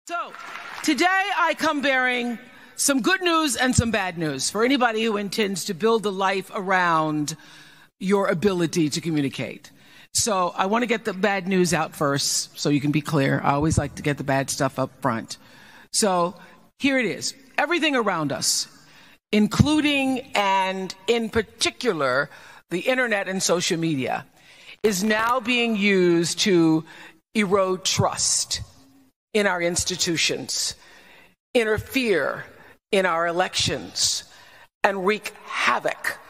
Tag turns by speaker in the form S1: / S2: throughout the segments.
S1: So, today I come bearing some good news and some bad news for anybody who intends to build a life around your ability to communicate. So, I want to get the bad news out first so you can be clear. I always like to get the bad stuff up front. So, here it is. Everything around us, including and in particular the internet and social media, is now being used to erode trust in our institutions, interfere in our elections, and wreak havoc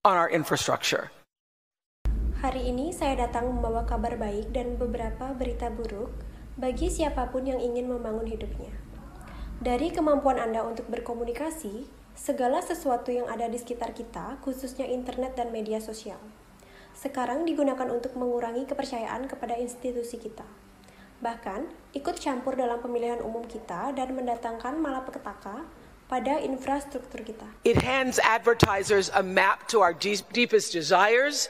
S1: on our infrastructure.
S2: Hari ini saya datang membawa kabar baik dan beberapa berita buruk bagi siapapun yang ingin membangun hidupnya. Dari kemampuan Anda untuk berkomunikasi, segala sesuatu yang ada di sekitar kita, khususnya internet dan media sosial, sekarang digunakan untuk mengurangi kepercayaan kepada institusi kita. Bahkan, ikut campur dalam pemilihan umum kita dan mendatangkan malapetaka pada infrastruktur kita.
S1: It hands advertisers a map to our deepest desires.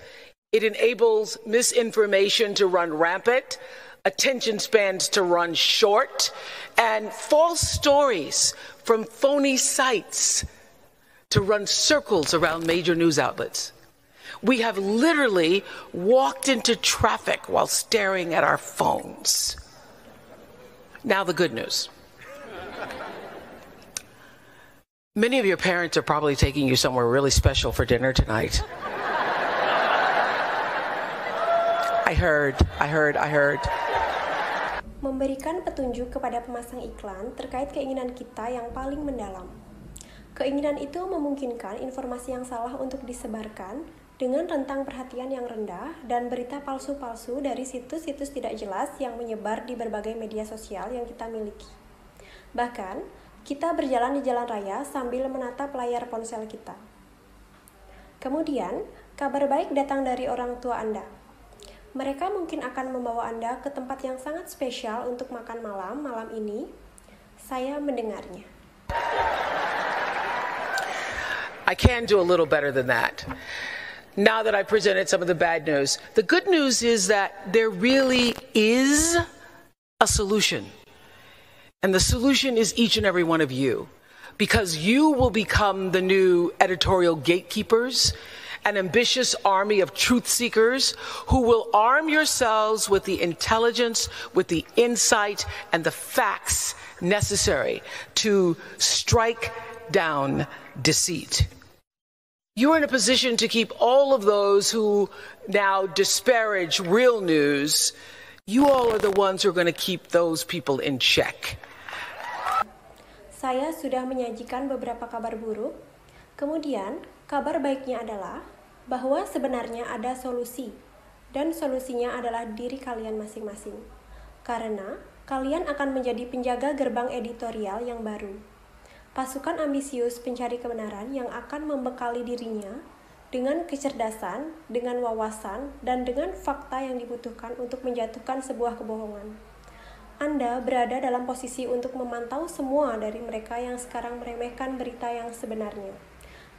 S1: It enables misinformation to run rampant, attention spans to run short, and false stories from phony sites to run circles around major news outlets. We have literally walked into traffic while staring at our phones. Now the good news. Many of your parents are probably taking you somewhere really special for dinner tonight. I heard.
S2: Memberikan petunjuk kepada pemasang iklan terkait keinginan kita yang paling mendalam. Keinginan itu memungkinkan informasi yang salah untuk disebarkan dengan rentang perhatian yang rendah dan berita palsu-palsu dari situs-situs tidak jelas yang menyebar di berbagai media sosial yang kita miliki. Bahkan, kita berjalan di jalan raya sambil menatap layar ponsel kita. Kemudian, kabar baik datang dari orang tua Anda. Mereka mungkin akan membawa Anda ke tempat yang sangat spesial untuk makan malam ini. Saya mendengarnya.
S1: I can do a little better than that. Now that I presented some of the bad news, the good news is that there really is a solution. And the solution is each and every one of you, because you will become the new editorial gatekeepers, an ambitious army of truth seekers who will arm yourselves with the intelligence, with the insight, and the facts necessary to strike down deceit. You're in a position to keep all of those who now disparage real news. You all are the ones who are going to keep those people in check.
S2: Saya sudah menyajikan beberapa kabar buruk. Kemudian, kabar baiknya adalah bahwa sebenarnya ada solusi. Dan solusinya adalah diri kalian masing-masing. Karena kalian akan menjadi penjaga gerbang editorial yang baru. Pasukan ambisius pencari kebenaran yang akan membekali dirinya dengan kecerdasan, dengan wawasan, dan dengan fakta yang dibutuhkan untuk menjatuhkan sebuah kebohongan. Anda berada dalam posisi untuk memantau semua dari mereka yang sekarang meremehkan berita yang sebenarnya.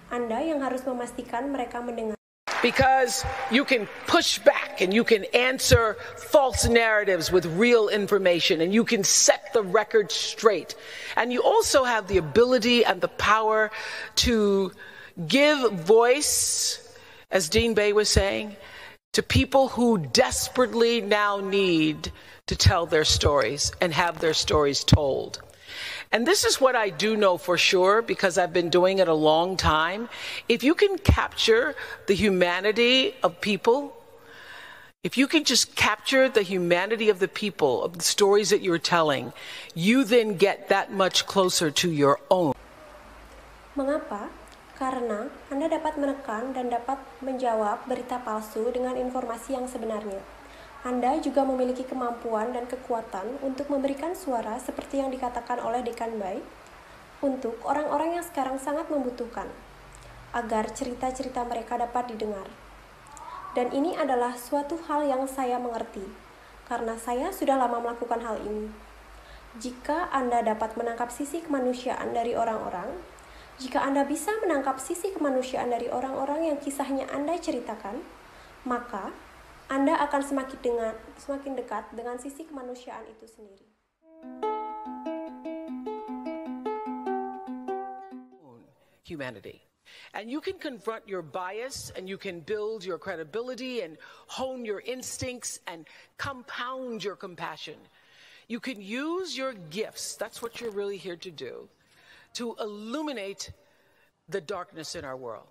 S2: Anda yang harus memastikan mereka mendengar.
S1: Because you can push back and you can answer false narratives with real information and you can set the record straight. And you also have the ability and the power to give voice, as Dean Bay was saying, to people who desperately now need to tell their stories and have their stories told. And this is what I do know for sure, because I've been doing it a long time. If you can capture the humanity of people, if you can just capture the humanity of the people, of the stories that you're telling, you then get that much closer to your own.
S2: Mengapa? Karena Anda dapat menekan dan dapat menjawab berita palsu dengan informasi yang sebenarnya. Anda juga memiliki kemampuan dan kekuatan untuk memberikan suara seperti yang dikatakan oleh Dekan Bay untuk orang-orang yang sekarang sangat membutuhkan, agar cerita-cerita mereka dapat didengar. Dan ini adalah suatu hal yang saya mengerti, karena saya sudah lama melakukan hal ini. Jika Anda dapat menangkap sisi kemanusiaan dari orang-orang, jika Anda bisa menangkap sisi kemanusiaan dari orang-orang yang kisahnya Anda ceritakan, maka Anda akan semakin dekat dengan sisi kemanusiaan itu sendiri.
S1: humanity. And you can confront your bias, and you can build your credibility and hone your instincts and compound your compassion. You can use your gifts, that's what you're really here to do, to illuminate the darkness in our world.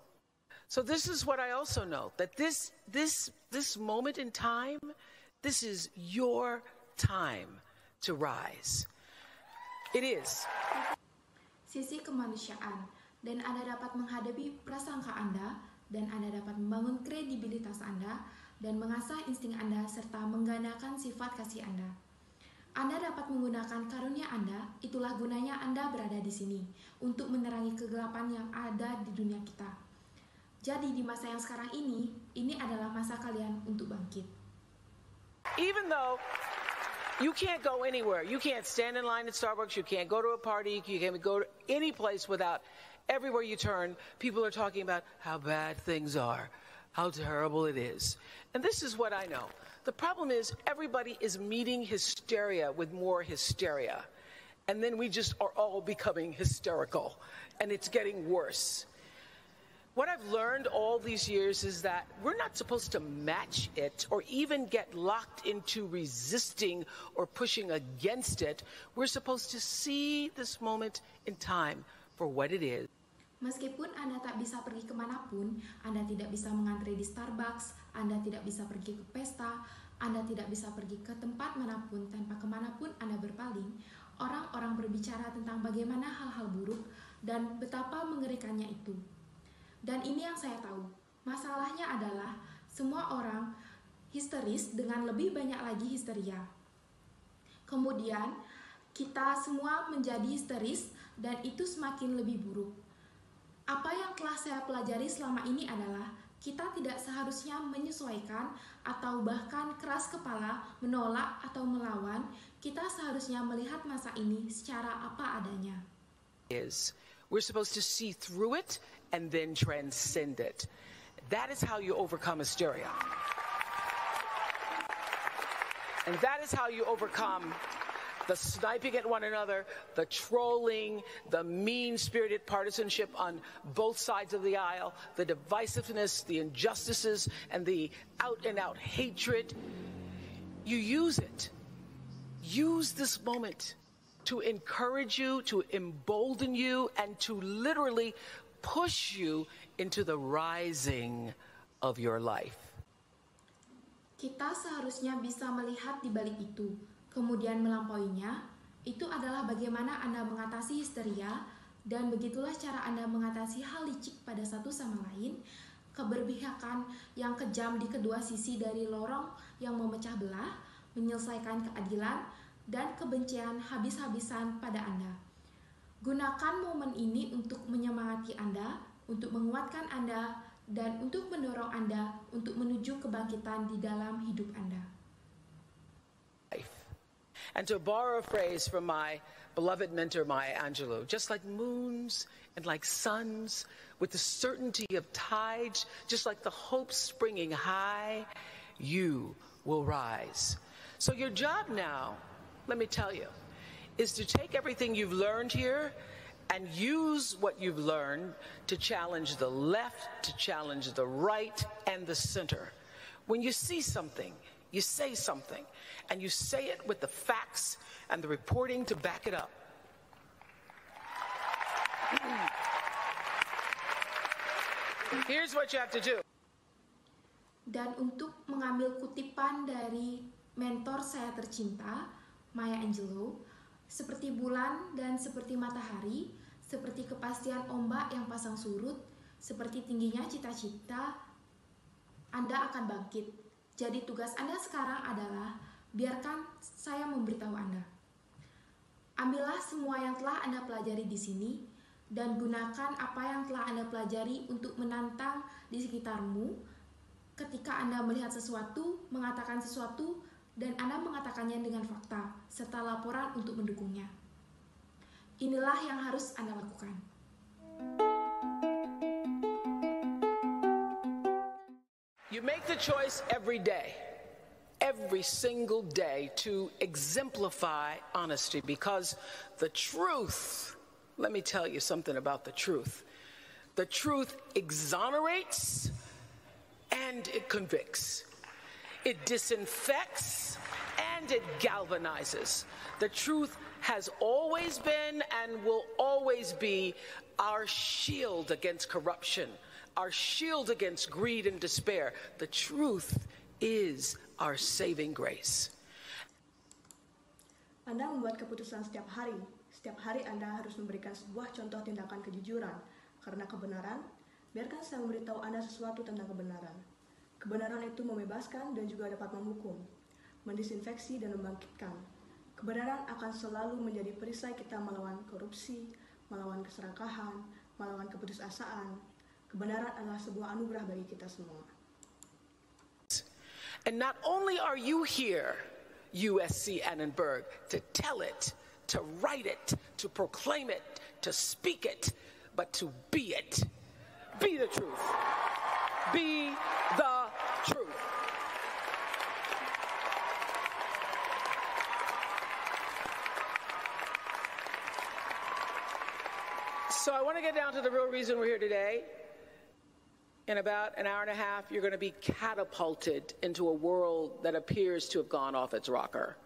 S1: So this is what I also know, that this moment in time, this is your time to rise. It is.
S3: Sisi kemanusiaan, dan Anda dapat menghadapi prasangka Anda, dan Anda dapat membangun kredibilitas Anda, dan mengasah insting Anda, serta menggandakan sifat kasih Anda. Anda dapat menggunakan karunia Anda, itulah gunanya Anda berada di sini, untuk menerangi kegelapan yang ada di dunia kita. Jadi di masa yang sekarang ini adalah masa kalian untuk bangkit.
S1: Even though you can't go anywhere, you can't stand in line at Starbucks, you can't go to a party, you can't go to any place without, everywhere you turn, people are talking about how bad things are, how terrible it is. And this is what I know. The problem is everybody is meeting hysteria with more hysteria. And then we just are all becoming hysterical. And it's getting worse. What I've learned all these years is that we're not supposed to match it or even get locked into resisting or pushing against it. We're supposed to see this moment in time for what it is.
S3: Meskipun Anda tak bisa pergi kemanapun, Anda tidak bisa mengantre di Starbucks, Anda tidak bisa pergi ke pesta, Anda tidak bisa pergi ke tempat manapun tanpa kemanapun Anda berpaling, orang-orang berbicara tentang bagaimana hal-hal buruk dan betapa mengerikannya itu. Dan ini yang saya tahu, masalahnya adalah semua orang histeris dengan lebih banyak lagi histeria. Kemudian, kita semua menjadi histeris dan itu semakin lebih buruk. Apa yang telah saya pelajari selama ini adalah kita tidak seharusnya menyesuaikan atau bahkan keras kepala, menolak atau melawan. Kita seharusnya melihat masa ini secara apa adanya.
S1: We're supposed to see through it and then transcend it. That is how you overcome hysteria. And that is how you overcome the sniping at one another, the trolling, the mean-spirited partisanship on both sides of the aisle, the divisiveness, the injustices, and the out-and-out hatred. You use it. Use this moment to encourage you, to embolden you, and to literally push you into the rising of your life.
S3: Kita seharusnya bisa melihat di balik itu, kemudian melampauinya. Itu adalah bagaimana Anda mengatasi histeria, dan begitulah cara Anda mengatasi hal licik pada satu sama lain, keberpihakan yang kejam di kedua sisi dari lorong yang memecah belah, menyelesaikan keadilan, dan kebencian habis-habisan pada Anda. Gunakan momen ini untuk menyemangati Anda, untuk menguatkan Anda, dan untuk mendorong Anda untuk menuju kebangkitan di dalam hidup Anda.
S1: And to borrow a phrase from my beloved mentor, Maya Angelou, just like moons and like suns, with the certainty of tides, just like the hope springing high, you will rise. So your job now, let me tell you, is to take everything you've learned here and use what you've learned to challenge the left, to challenge the right, and the center. When you see something, you say something, and you say it with the facts and the reporting to back it up. Here's what you have to do.
S3: Dan untuk mengambil kutipan dari mentor saya tercinta, Maya Angelou, seperti bulan dan seperti matahari, seperti kepastian ombak yang pasang surut, seperti tingginya cita-cita, Anda akan bangkit. Jadi tugas Anda sekarang adalah, biarkan saya memberitahu Anda. Ambillah semua yang telah Anda pelajari di sini, dan gunakan apa yang telah Anda pelajari untuk menantang di sekitarmu. Ketika Anda melihat sesuatu, mengatakan sesuatu, dan Anda mengatakannya dengan fakta, serta laporan untuk mendukungnya. Inilah yang harus Anda lakukan.
S1: You make the choice every day, every single day, to exemplify honesty, because the truth, let me tell you something about the truth. The truth exonerates and it convicts. It disinfects and it galvanizes. The truth has always been and will always be our shield against corruption, our shield against greed and despair. The truth is our saving grace.
S4: Anda membuat keputusan setiap hari. Setiap hari Anda harus memberikan sebuah contoh tindakan kejujuran. Karena kebenaran, biarkan saya memberitahu Anda sesuatu tentang kebenaran. Kebenaran itu membebaskan dan juga dapat menghukum, mendisinfeksi dan membangkitkan. Kebenaran akan selalu menjadi perisai kita melawan korupsi, melawan keserakahan, melawan keputusasaan. Kebenaran adalah sebuah anugerah bagi kita semua.
S1: And not only are you here, USC Annenberg, to tell it, to write it, to proclaim it, to speak it, but to be it. Be the truth. Be the truth. So I want to get down to the real reason we're here today. In about an hour and a half, you're going to be catapulted into a world that appears to have gone off its rocker.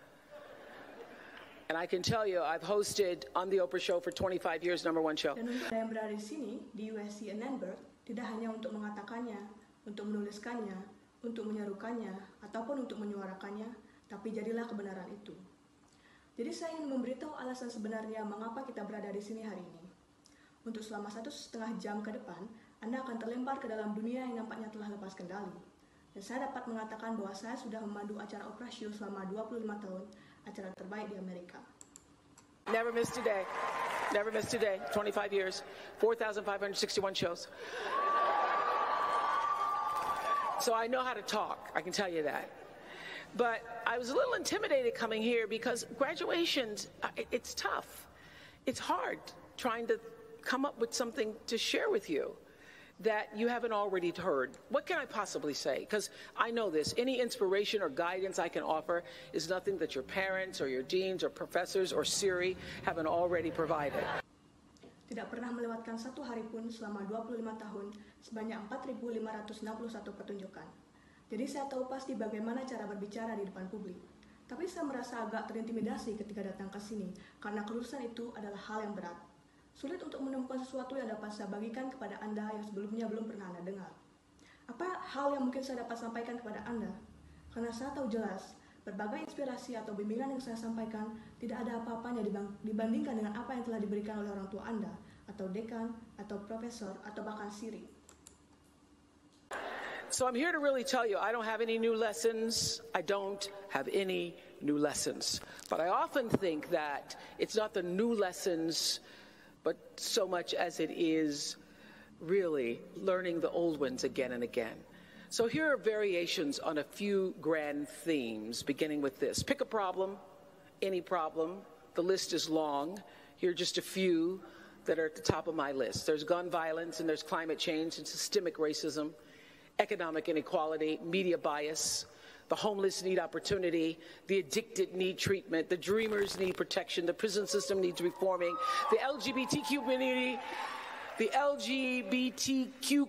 S1: And I can tell you, I've hosted on the Oprah Show for 25 years, #1 show.
S4: Dan untuk yang berada di sini, di USC Annenberg, tidak hanya untuk mengatakannya, untuk menuliskannya, untuk menyerukannya, ataupun untuk menyuarakannya, tapi jadilah kebenaran itu. Jadi saya ingin memberitahu alasan sebenarnya mengapa kita berada di sini hari ini. Untuk selama 1,5 jam ke depan, Anda akan terlempar ke dalam dunia yang nampaknya telah lepas kendali. Dan saya dapat mengatakan bahwa saya sudah memandu acara Oprah Show selama 25 tahun, acara terbaik di Amerika.
S1: Never missed a day. Never missed a day. 25 years. 4,561 shows. So I know how to talk. I can tell you that. But I was a little intimidated coming here because graduations, it's tough. It's hard trying to come up with something to share with you that you haven't already heard. What can I possibly say? Because I know this. Any inspiration or guidance I can offer is nothing that your parents or your deans or professors or Siri haven't already provided.
S4: Tidak pernah melewatkan satu hari pun selama 25 tahun sebanyak 4.561 pertunjukan. Jadi saya tahu pasti bagaimana cara berbicara di depan publik. Tapi saya merasa agak terintimidasi ketika datang ke sini karena kelulusan itu adalah hal yang berat. Sulit untuk menemukan sesuatu yang dapat saya bagikan kepada Anda yang sebelumnya belum pernah Anda dengar. Apa hal yang mungkin saya dapat sampaikan kepada Anda? Karena saya tahu jelas, berbagai inspirasi atau bimbingan yang saya sampaikan tidak ada apa-apanya dibandingkan dengan apa yang telah diberikan oleh orang tua Anda, atau dekan, atau profesor, atau bahkan Siri.
S1: So I'm here to really tell you, I don't have any new lessons. I don't have any new lessons. But I often think that it's not the new lessons but so much as it is really learning the old ones again and again. So here are variations on a few grand themes, beginning with this. Pick a problem, any problem. The list is long. Here are just a few that are at the top of my list. There's gun violence, and there's climate change, and systemic racism, economic inequality, media bias. The homeless need opportunity, the addicted need treatment, the dreamers need protection, the prison system needs reforming, the LGBTQ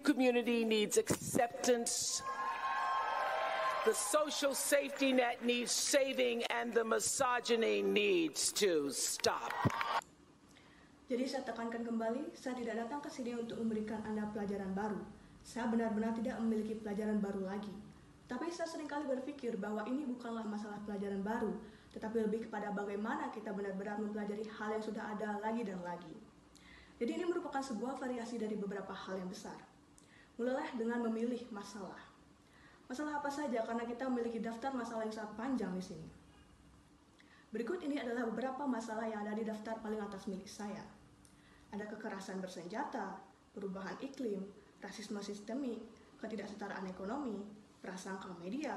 S1: community needs acceptance, the social safety net needs saving, and the misogyny needs to stop.
S4: Jadi saya tekankan kembali, saya tidak datang ke sini untuk memberikan Anda pelajaran baru. Saya benar-benar tidak memiliki pelajaran baru lagi. Tapi saya seringkali berpikir bahwa ini bukanlah masalah pelajaran baru, tetapi lebih kepada bagaimana kita benar-benar mempelajari hal yang sudah ada lagi dan lagi. Jadi ini merupakan sebuah variasi dari beberapa hal yang besar. Mulailah dengan memilih masalah. Masalah apa saja karena kita memiliki daftar masalah yang sangat panjang di sini. Berikut ini adalah beberapa masalah yang ada di daftar paling atas milik saya. Ada kekerasan bersenjata, perubahan iklim, rasisme sistemik, ketidaksetaraan ekonomi, prasangka media,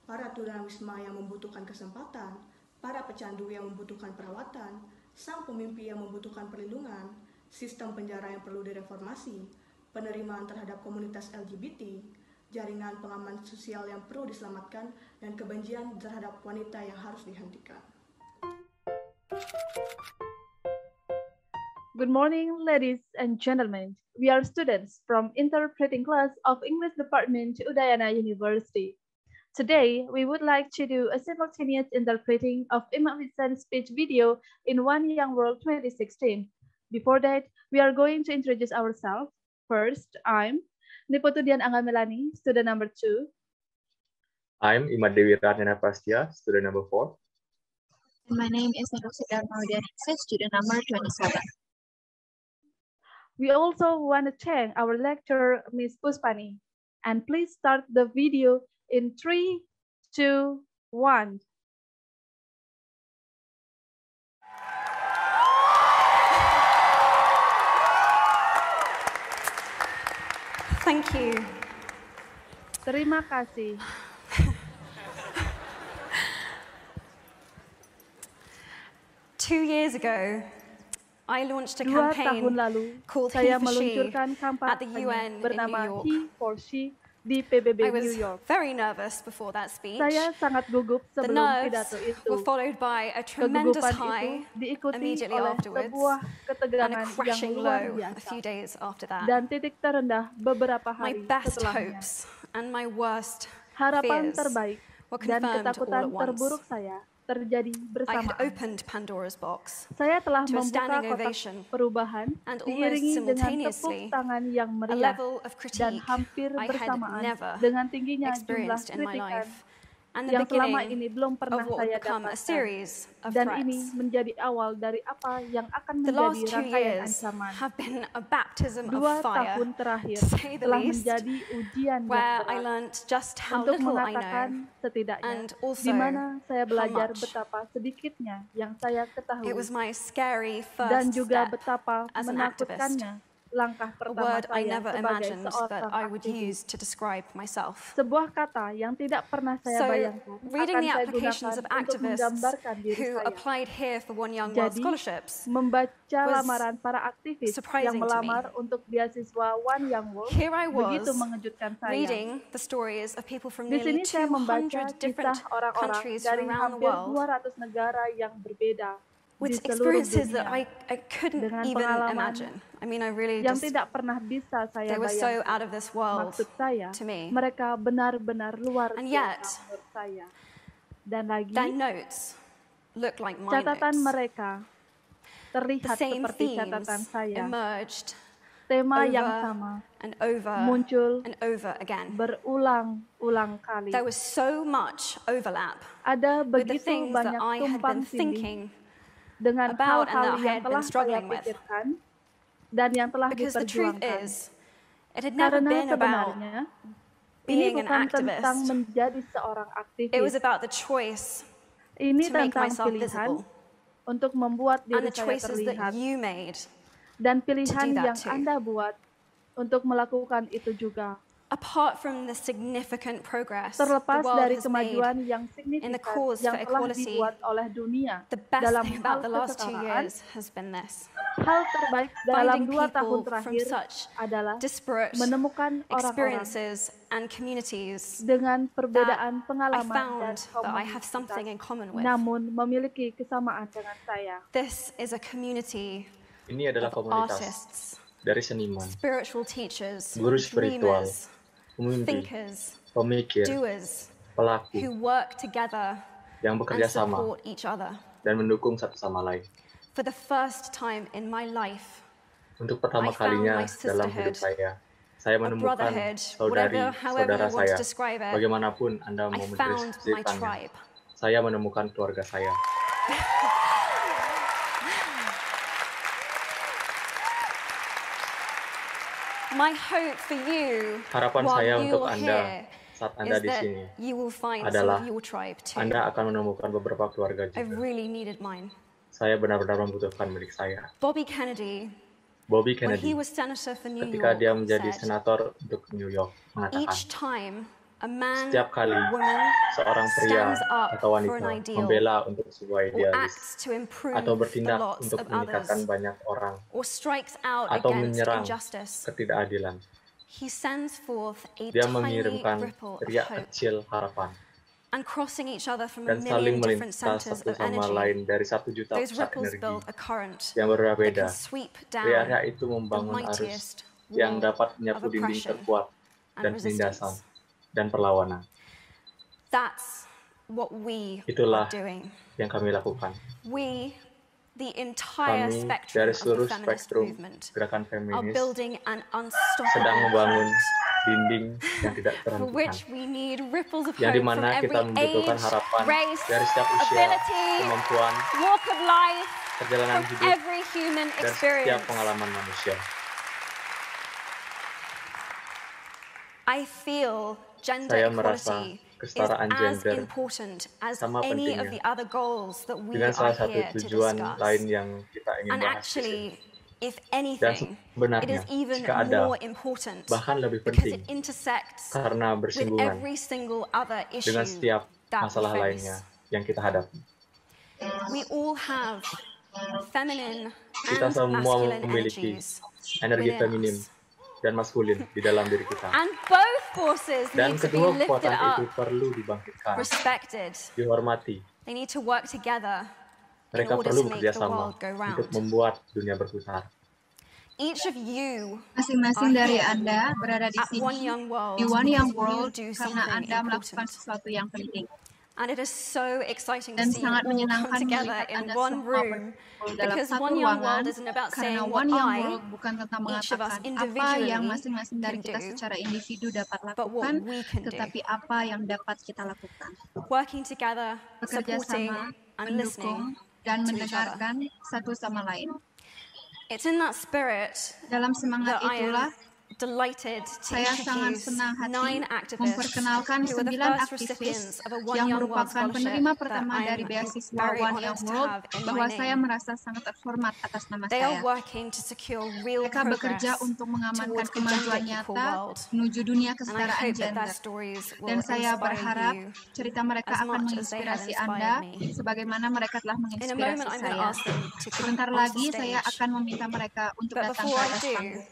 S4: para tunawisma yang membutuhkan kesempatan, para pecandu yang membutuhkan perawatan, sang pemimpi yang membutuhkan perlindungan, sistem penjara yang perlu direformasi, penerimaan terhadap komunitas LGBT, jaringan pengaman sosial yang perlu diselamatkan, dan kebencian terhadap wanita yang harus dihentikan.
S5: Good morning, ladies and gentlemen. we are students from interpreting class of English Department Udayana University. Today, we would like to do a simultaneous interpreting of Imam Hussain's speech video in One Young World 2016. Before that, we are going to introduce ourselves. First, I'm Niputudian Angga Melani, student number 2.
S6: I'm Imad Dewi Ratnana Prastya, student number 4.
S7: My name is Nursidar Maudianisa, student number 27.
S5: We also want to thank our lecturer, Ms. Puspani. And please start the video in 3, 2, 1.
S2: Thank you.
S5: Terima kasih.
S2: Two years ago, I launched a
S5: 2 tahun
S2: campaign
S5: lalu,
S2: called
S5: saya
S2: He for She
S5: meluncurkan
S2: at the
S5: kampanye
S2: UN in
S5: bernama
S2: New York.
S5: He for She di PBB
S2: I
S5: New
S2: was
S5: York.
S2: very nervous before that speech.
S5: Saya sangat gugup
S2: The
S5: sebelum
S2: nerves
S5: pidato itu.
S2: were followed by a tremendous
S5: Kegugupan itu
S2: high
S5: diikuti
S2: immediately
S5: oleh
S2: afterwards
S5: sebuah
S2: and
S5: ketegangan
S2: a
S5: yang
S2: crashing
S5: luar
S2: low a
S5: biasa.
S2: few days after that.
S5: Dan titik terendah beberapa
S2: My
S5: hari
S2: best
S5: setelahnya.
S2: hopes and my worst
S5: Harapan
S2: fears
S5: terbaik
S2: were
S5: dan
S2: confirmed
S5: ketakutan
S2: all at once.
S5: terburuk saya terjadi
S2: I had
S5: bersamaan.
S2: opened Pandora's box
S5: Saya telah
S2: to a
S5: membuka
S2: standing
S5: kotak
S2: ovation
S5: perubahan
S2: and almost
S5: diiringi dengan tepuk
S2: simultaneously
S5: tangan yang
S2: a
S5: meriah
S2: level of
S5: dan
S2: critique
S5: hampir
S2: I had
S5: bersamaan
S2: never
S5: dengan tingginya jumlah
S2: experienced in my
S5: kritikan
S2: life, and the
S5: yang selama
S2: beginning
S5: ini belum pernah
S2: of what
S5: saya
S2: would become a
S5: dapatkan.
S2: series of
S5: Dan ini
S2: threats.
S5: menjadi awal dari apa yang akan
S2: The
S5: menjadi
S2: last 2
S5: rangkaian
S2: years
S5: ancaman.
S2: have been a baptism
S5: 2
S2: of fire,
S5: tahun terakhir
S2: to say the
S5: telah
S2: least,
S5: menjadi ujian yang
S2: where I
S5: berat
S2: learned just how
S5: untuk
S2: little I
S5: mengatakan
S2: know,
S5: setidaknya
S2: and also
S5: di mana saya belajar
S2: much.
S5: betapa sedikitnya yang saya ketahui
S2: It was my scary
S5: dan
S2: first
S5: juga
S2: step
S5: betapa
S2: as an activist,
S5: menakutkannya langkah
S2: a
S5: pertama
S2: word I
S5: saya
S2: never
S5: sebagai
S2: imagined that
S5: seorang
S2: I would
S5: aktivis.
S2: use to describe myself.
S5: Sebuah kata yang tidak pernah saya
S2: So,
S5: bayangkan
S2: reading
S5: akan
S2: the
S5: saya
S2: applications
S5: gunakan
S2: of
S5: untuk
S2: activists
S5: menggambarkan diri
S2: who
S5: saya.
S2: applied here for One Young World
S5: Jadi,
S2: scholarships,
S5: membaca
S2: was
S5: lamaran para aktivis
S2: surprising
S5: yang
S2: to
S5: melamar untuk beasiswa One Young World
S2: here I
S5: begitu
S2: was
S5: mengejutkan saya.
S2: reading the stories of people from
S5: Di
S2: nearly
S5: sini saya membaca
S2: 200 different
S5: kisah orang-orang
S2: countries
S5: dari
S2: from around the
S5: hampir
S2: world
S5: 200 negara yang berbeda di
S2: with
S5: seluruh
S2: experiences that
S5: dunia
S2: I couldn't
S5: dengan
S2: even
S5: pengalaman
S2: imagine. I mean, I really
S5: yang
S2: just,
S5: tidak pernah bisa saya
S2: they were so
S5: bayangkan.
S2: out of this world
S5: Maksud saya,
S2: to me.
S5: mereka benar-benar luar
S2: And
S5: biasa
S2: yet,
S5: menurut saya. Dan lagi,
S2: Their notes look like my
S5: catatan
S2: notes.
S5: mereka
S2: The
S5: terlihat
S2: same
S5: seperti
S2: themes
S5: catatan saya.
S2: emerged
S5: Tema
S2: over
S5: yang sama
S2: and over
S5: muncul
S2: and over again.
S5: berulang-ulang kali.
S2: There was so much overlap
S5: Ada
S2: with the
S5: begitu
S2: things that
S5: banyak
S2: I had
S5: tumpang
S2: been
S5: tindih
S2: thinking
S5: dengan
S2: about and
S5: hal-hal
S2: that I
S5: yang
S2: had been
S5: telah saya
S2: struggling with.
S5: pikirkan dan yang telah
S2: Because the truth
S5: diperjuangkan.
S2: is, it had never
S5: Karena
S2: been about
S5: sebenarnya ini
S2: being an
S5: bukan tentang
S2: activist.
S5: menjadi seorang
S2: It was
S5: aktivis.
S2: about the choice
S5: Ini
S2: to make
S5: tentang
S2: myself
S5: pilihan
S2: visible
S5: untuk membuat
S2: and
S5: diri
S2: the
S5: saya
S2: choices
S5: terlihat
S2: that you made.
S5: dan pilihan
S2: that
S5: yang
S2: too.
S5: Anda buat untuk melakukan itu juga.
S2: Apart from the significant progress the
S5: Terlepas
S2: world
S5: dari
S2: has
S5: kemajuan
S2: made,
S5: yang
S2: in the
S5: signifikan
S2: cause
S5: yang
S2: for
S5: telah
S2: equality,
S5: dibuat oleh dunia
S2: the best
S5: dalam
S2: thing
S5: hal
S2: about the last 2
S5: kesetaraan,
S2: years has been this.
S5: hal terbaik dalam
S2: Finding
S5: 2 tahun
S2: people from
S5: terakhir
S2: such
S5: adalah
S2: disparate
S5: menemukan orang-orang
S2: experiences and communities
S5: dengan perbedaan
S2: I
S5: pengalaman dan
S2: found that I have something in
S5: komunitas,
S2: common with.
S5: namun memiliki kesamaan dengan saya.
S2: This is a community
S6: Ini adalah
S2: of
S6: komunitas
S2: artists,
S6: dari seniman,
S2: spiritual teachers,
S6: guru spiritual,
S2: dreamers,
S6: pemimpin,
S2: thinkers,
S6: pemikir,
S2: doers,
S6: pelaku
S2: who work together
S6: yang
S2: and
S6: bekerja sama
S2: support each other.
S6: dan mendukung satu sama lain.
S2: For the first time in my life,
S6: Untuk pertama
S2: I found
S6: kalinya
S2: my
S6: dalam hidup
S2: sisterhood,
S6: saya
S2: a
S6: menemukan
S2: brotherhood,
S6: saudari,
S2: however
S6: saudara
S2: you want to
S6: saya.
S2: describe it.
S6: Bagaimanapun Anda
S2: I
S6: mau
S2: found my
S6: mendeskripsikannya,
S2: tribe.
S6: saya menemukan keluarga saya.
S2: My hope for you
S6: Harapan
S2: while
S6: saya
S2: you're
S6: untuk Anda
S2: here
S6: saat Anda
S2: is
S6: di
S2: that
S6: sini
S2: you will find some
S6: adalah
S2: of your tribe too.
S6: Anda akan menemukan beberapa keluarga
S2: I
S6: juga.
S2: really needed mine.
S6: Saya benar-benar membutuhkan milik saya.
S2: Bobby Kennedy,
S6: Bobby
S2: when he
S6: Kennedy,
S2: was senator for New
S6: ketika
S2: York,
S6: dia menjadi
S2: said,
S6: senator untuk New York, mengatakan,
S2: each time a man
S6: setiap kali
S2: or woman
S6: seorang pria
S2: stands up
S6: atau
S2: for
S6: wanita
S2: an ideal
S6: membela untuk sebuah
S2: or
S6: idealis
S2: acts to improve
S6: atau
S2: the
S6: bertindak
S2: lots
S6: untuk
S2: of
S6: meningkatkan
S2: others
S6: banyak orang
S2: or strikes out
S6: atau
S2: against
S6: menyerang
S2: injustice,
S6: ketidakadilan,
S2: he sends forth a
S6: dia
S2: tiny
S6: mengirimkan
S2: ripple of
S6: riak
S2: hope
S6: kecil harapan
S2: and crossing each other from a
S6: dan saling
S2: million different
S6: melintas
S2: centers
S6: satu
S2: of
S6: sama
S2: energy.
S6: lain dari 1 juta
S2: Those
S6: pusat
S2: ripples
S6: energi
S2: build a current
S6: yang
S2: that
S6: berbeda.
S2: can sweep down
S6: Riak-riak itu
S2: the
S6: membangun arus
S2: mightiest
S6: yang
S8: wall
S6: dapat
S8: of
S6: menyapu dinding
S8: oppression
S6: terkuat dan
S8: and
S6: penindasan
S8: resistance.
S6: dan perlawanan.
S8: That's what we are
S6: Itulah
S8: doing.
S6: yang kami lakukan.
S8: We, the entire
S6: Kami
S8: spectrum
S6: dari
S8: of the
S6: seluruh
S8: feminist
S6: spektrum
S8: movement
S6: gerakan
S8: are
S6: feminis
S8: building an
S6: sedang
S8: unstoppable
S6: membangun
S8: front
S6: dinding yang tidak
S8: for
S6: terhentikan,
S8: which we need ripples of
S6: yang
S8: hope from
S6: dimana kita
S8: every
S6: membutuhkan
S8: age,
S6: harapan
S8: race,
S6: dari setiap usia,
S8: ability,
S6: kemampuan,
S8: walk of life,
S6: perjalanan
S8: from
S6: hidup,
S8: every human
S6: dan setiap
S8: experience.
S6: pengalaman manusia.
S8: I feel gender
S6: Saya merasa
S8: equality is
S6: kesetaraan
S8: as
S6: gender
S8: important as
S6: sama
S8: any of
S6: pentingnya
S8: the other goals that we
S6: dengan salah
S8: are
S6: satu
S8: here to
S6: tujuan lain
S8: discuss.
S6: yang kita ingin
S8: And
S6: bahas di sini.
S8: actually, if
S6: Dan
S8: anything, it
S6: sebenarnya,
S8: is even
S6: jika ada,
S8: more important
S6: bahkan lebih
S8: because
S6: penting,
S8: it intersects
S6: karena
S8: with
S6: bersinggungan
S8: every single other issue
S6: dengan setiap
S8: that we
S6: masalah
S8: face.
S6: lainnya yang kita hadapi.
S8: We all have feminine
S6: Kita
S8: and
S6: semua
S8: masculine
S6: memiliki
S8: energies
S6: energi
S8: within
S6: feminim
S8: us.
S6: dan maskulin di dalam diri kita.
S8: And both forces
S6: Dan
S8: need to be
S6: kedua
S8: lifted
S6: kekuatan itu
S8: up,
S6: perlu dibangkitkan,
S8: respected.
S6: dihormati.
S8: They need to work together in
S6: Mereka
S8: order
S6: perlu
S8: to make
S6: bekerja
S8: the
S6: sama
S8: world go
S6: untuk
S8: round.
S6: membuat dunia berputar.
S8: Each of you
S7: Masing-masing
S8: are
S7: dari
S8: here
S7: Anda berada di
S8: at One
S7: sini
S8: Young World
S7: di One Young
S8: because you
S7: World
S8: do
S7: karena
S8: something
S7: Anda melakukan
S8: important.
S7: sesuatu yang penting.
S8: And it is so exciting to
S7: Dan
S8: see you
S7: sangat
S8: all come
S7: menyenangkan
S8: together
S7: melihat
S8: in
S7: Anda
S8: one
S7: semua
S8: room
S7: berkumpul dalam
S8: because
S7: satu
S8: One Young
S7: ruangan,
S8: World isn't about
S7: karena
S8: saying what
S7: One Young
S8: I,
S7: World bukan tentang
S8: each of us
S7: mengatakan apa yang
S8: individually
S7: masing-masing dari
S8: can
S7: kita
S8: do,
S7: secara individu dapat
S8: but what
S7: lakukan,
S8: we can do.
S7: tetapi apa yang dapat kita lakukan.
S8: Working together,
S7: Bekerja
S8: supporting
S7: sama,
S8: and listening
S7: mendukung, dan
S8: to each other.
S7: mendengarkan satu sama lain.
S8: It's in that spirit
S7: Dalam semangat
S8: that I
S7: itulah,
S8: am delighted to
S7: saya sangat
S8: introduce
S7: senang hati
S8: 9 activists
S7: memperkenalkan
S8: who were the
S7: 9
S8: first
S7: aktivis
S8: recipients of a One
S7: yang
S8: Young World
S7: merupakan
S8: scholarship
S7: penerima
S8: that
S7: pertama
S8: I
S7: dari
S8: am
S7: beasiswa
S8: very
S7: One
S8: honored
S7: Young
S8: to
S7: World,
S8: have in
S7: bahwa
S8: my
S7: saya
S8: name.
S7: merasa sangat terhormat atas nama
S8: They are
S7: saya.
S8: working to secure real
S7: Mereka bekerja
S8: progress
S7: untuk mengamankan
S8: towards a
S7: kemajuan
S8: gender-equal
S7: nyata
S8: world.
S7: menuju dunia
S8: And I
S7: kesetaraan
S8: hope that their
S7: gender.
S8: stories will
S7: Dan saya
S8: inspire
S7: berharap
S8: you
S7: cerita mereka
S8: as
S7: akan
S8: much as they have
S7: menginspirasi
S8: inspired
S7: Anda
S8: me.
S7: sebagaimana mereka telah
S8: In a moment,
S7: menginspirasi
S8: I'm going to
S7: saya.
S8: ask them to come
S7: Sebentar
S8: onto
S7: lagi
S8: the
S7: saya
S8: stage.
S7: akan meminta mereka untuk
S8: But
S7: datang
S8: before
S7: ke
S8: I
S7: atas
S8: do,
S7: panggung.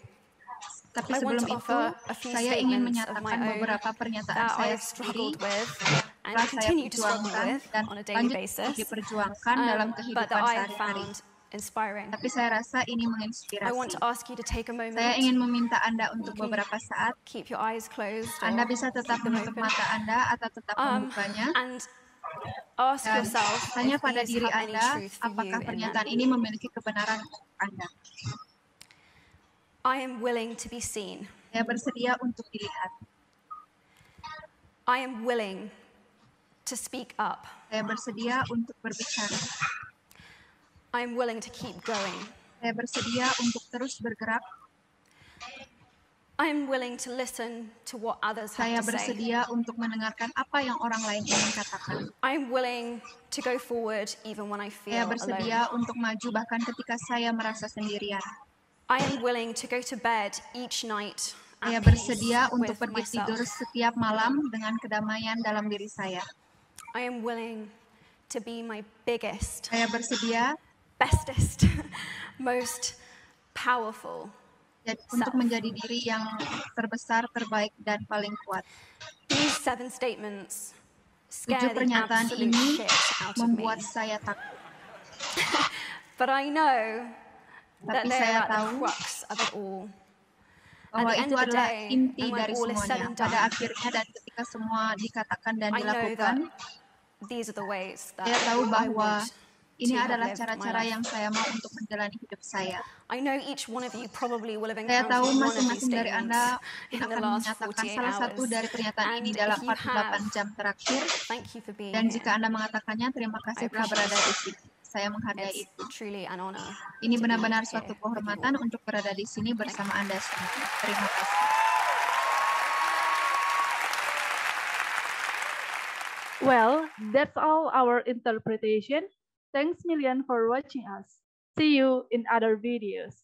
S7: Tapi
S8: I want
S7: sebelum
S8: to
S7: itu,
S8: offer a few
S7: saya ingin
S8: statements of my
S7: menyatakan
S8: own
S7: beberapa pernyataan
S8: that
S7: saya
S8: I've
S7: sendiri
S8: struggled with and
S7: telah saya
S8: continue to struggle
S7: perjuangkan
S8: with
S7: dan
S8: on a daily
S7: lanjut
S8: basis,
S7: diperjuangkan dalam
S8: but
S7: kehidupan
S8: that I have
S7: sehari-hari.
S8: found inspiring.
S7: Tapi saya rasa ini
S8: I want
S7: menginspirasi.
S8: to ask you to take a
S7: Saya
S8: moment,
S7: ingin meminta Anda untuk
S8: You can
S7: beberapa saat,
S8: keep your eyes closed
S7: Anda
S8: or
S7: bisa tetap
S8: keep them
S7: menutup
S8: open,
S7: mata Anda atau tetap membukanya,
S8: and ask
S7: dan
S8: yourself
S7: tanya
S8: if
S7: pada
S8: these
S7: diri
S8: have any
S7: Anda
S8: truth for you
S7: apakah
S8: in
S7: pernyataan
S8: them.
S7: ini memiliki kebenaran untuk Anda.
S8: I am willing to be seen.
S7: Saya bersedia untuk dilihat.
S8: I am willing to speak up.
S7: Saya bersedia untuk berbicara.
S8: I am willing to keep going.
S7: Saya bersedia untuk terus bergerak.
S8: I am willing to listen to what others
S7: Saya
S8: have to say.
S7: bersedia untuk mendengarkan apa yang orang lain ingin katakan.
S8: I am willing to go forward even when I
S7: Saya
S8: feel
S7: bersedia
S8: alone.
S7: untuk maju bahkan ketika saya merasa sendirian.
S8: I am willing to go to bed each night
S7: Saya
S8: at peace
S7: bersedia untuk
S8: with
S7: pergi
S8: myself.
S7: tidur setiap malam dengan kedamaian dalam diri saya.
S8: I am willing to be my biggest,
S7: Saya bersedia
S8: bestest, most powerful
S7: untuk menjadi diri yang terbesar, terbaik, dan paling kuat.
S8: These 7 statements
S7: 7
S8: scared the
S7: pernyataan
S8: absolute
S7: ini
S8: shit out of me.
S7: membuat saya takut.
S8: But I know that
S7: Tapi
S8: they
S7: saya
S8: are at the
S7: tahu
S8: crux of it all.
S7: bahwa
S8: At the end
S7: itu
S8: of the
S7: adalah
S8: day,
S7: inti
S8: and when
S7: dari
S8: all is said
S7: semuanya.
S8: and
S7: Pada
S8: done,
S7: akhirnya dan ketika semua dikatakan dan
S8: I know
S7: dilakukan,
S8: that these are the ways that
S7: saya tahu
S8: I
S7: bahwa
S8: want
S7: ini
S8: to have
S7: adalah
S8: lived my
S7: cara-cara
S8: life.
S7: yang saya mau untuk menjalani hidup saya.
S8: I know each one of you probably will have
S7: Saya tahu
S8: encountered one of these
S7: masing-masing dari Anda
S8: statements in the
S7: akan
S8: last
S7: menyatakan
S8: 48
S7: salah satu
S8: hours.
S7: dari pernyataan
S8: And
S7: ini
S8: if
S7: dalam
S8: you
S7: 48 jam terakhir.
S8: Thank you for being
S7: Dan
S8: here.
S7: jika Anda mengatakannya, terima kasih telah
S8: appreciate
S7: berada di sini. Saya menghargai
S8: It's
S7: itu.
S8: truly an honor.
S7: Ini
S8: to be
S7: benar-benar
S8: here
S7: suatu
S8: with you
S7: kehormatan
S8: all.
S7: untuk berada di sini bersama Anda semua. Terima kasih.
S5: Well, that's all our interpretation. Thanks million for watching us. See you in other videos.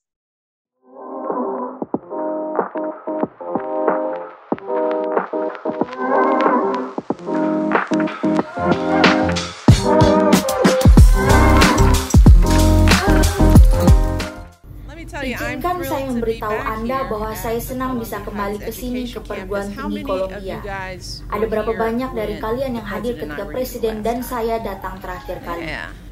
S9: Izinkan saya memberitahu Anda bahwa saya senang bisa kembali ke sini ke perguruan tinggi Columbia. Ada berapa banyak dari kalian yang hadir ketika Presiden dan saya datang terakhir kali?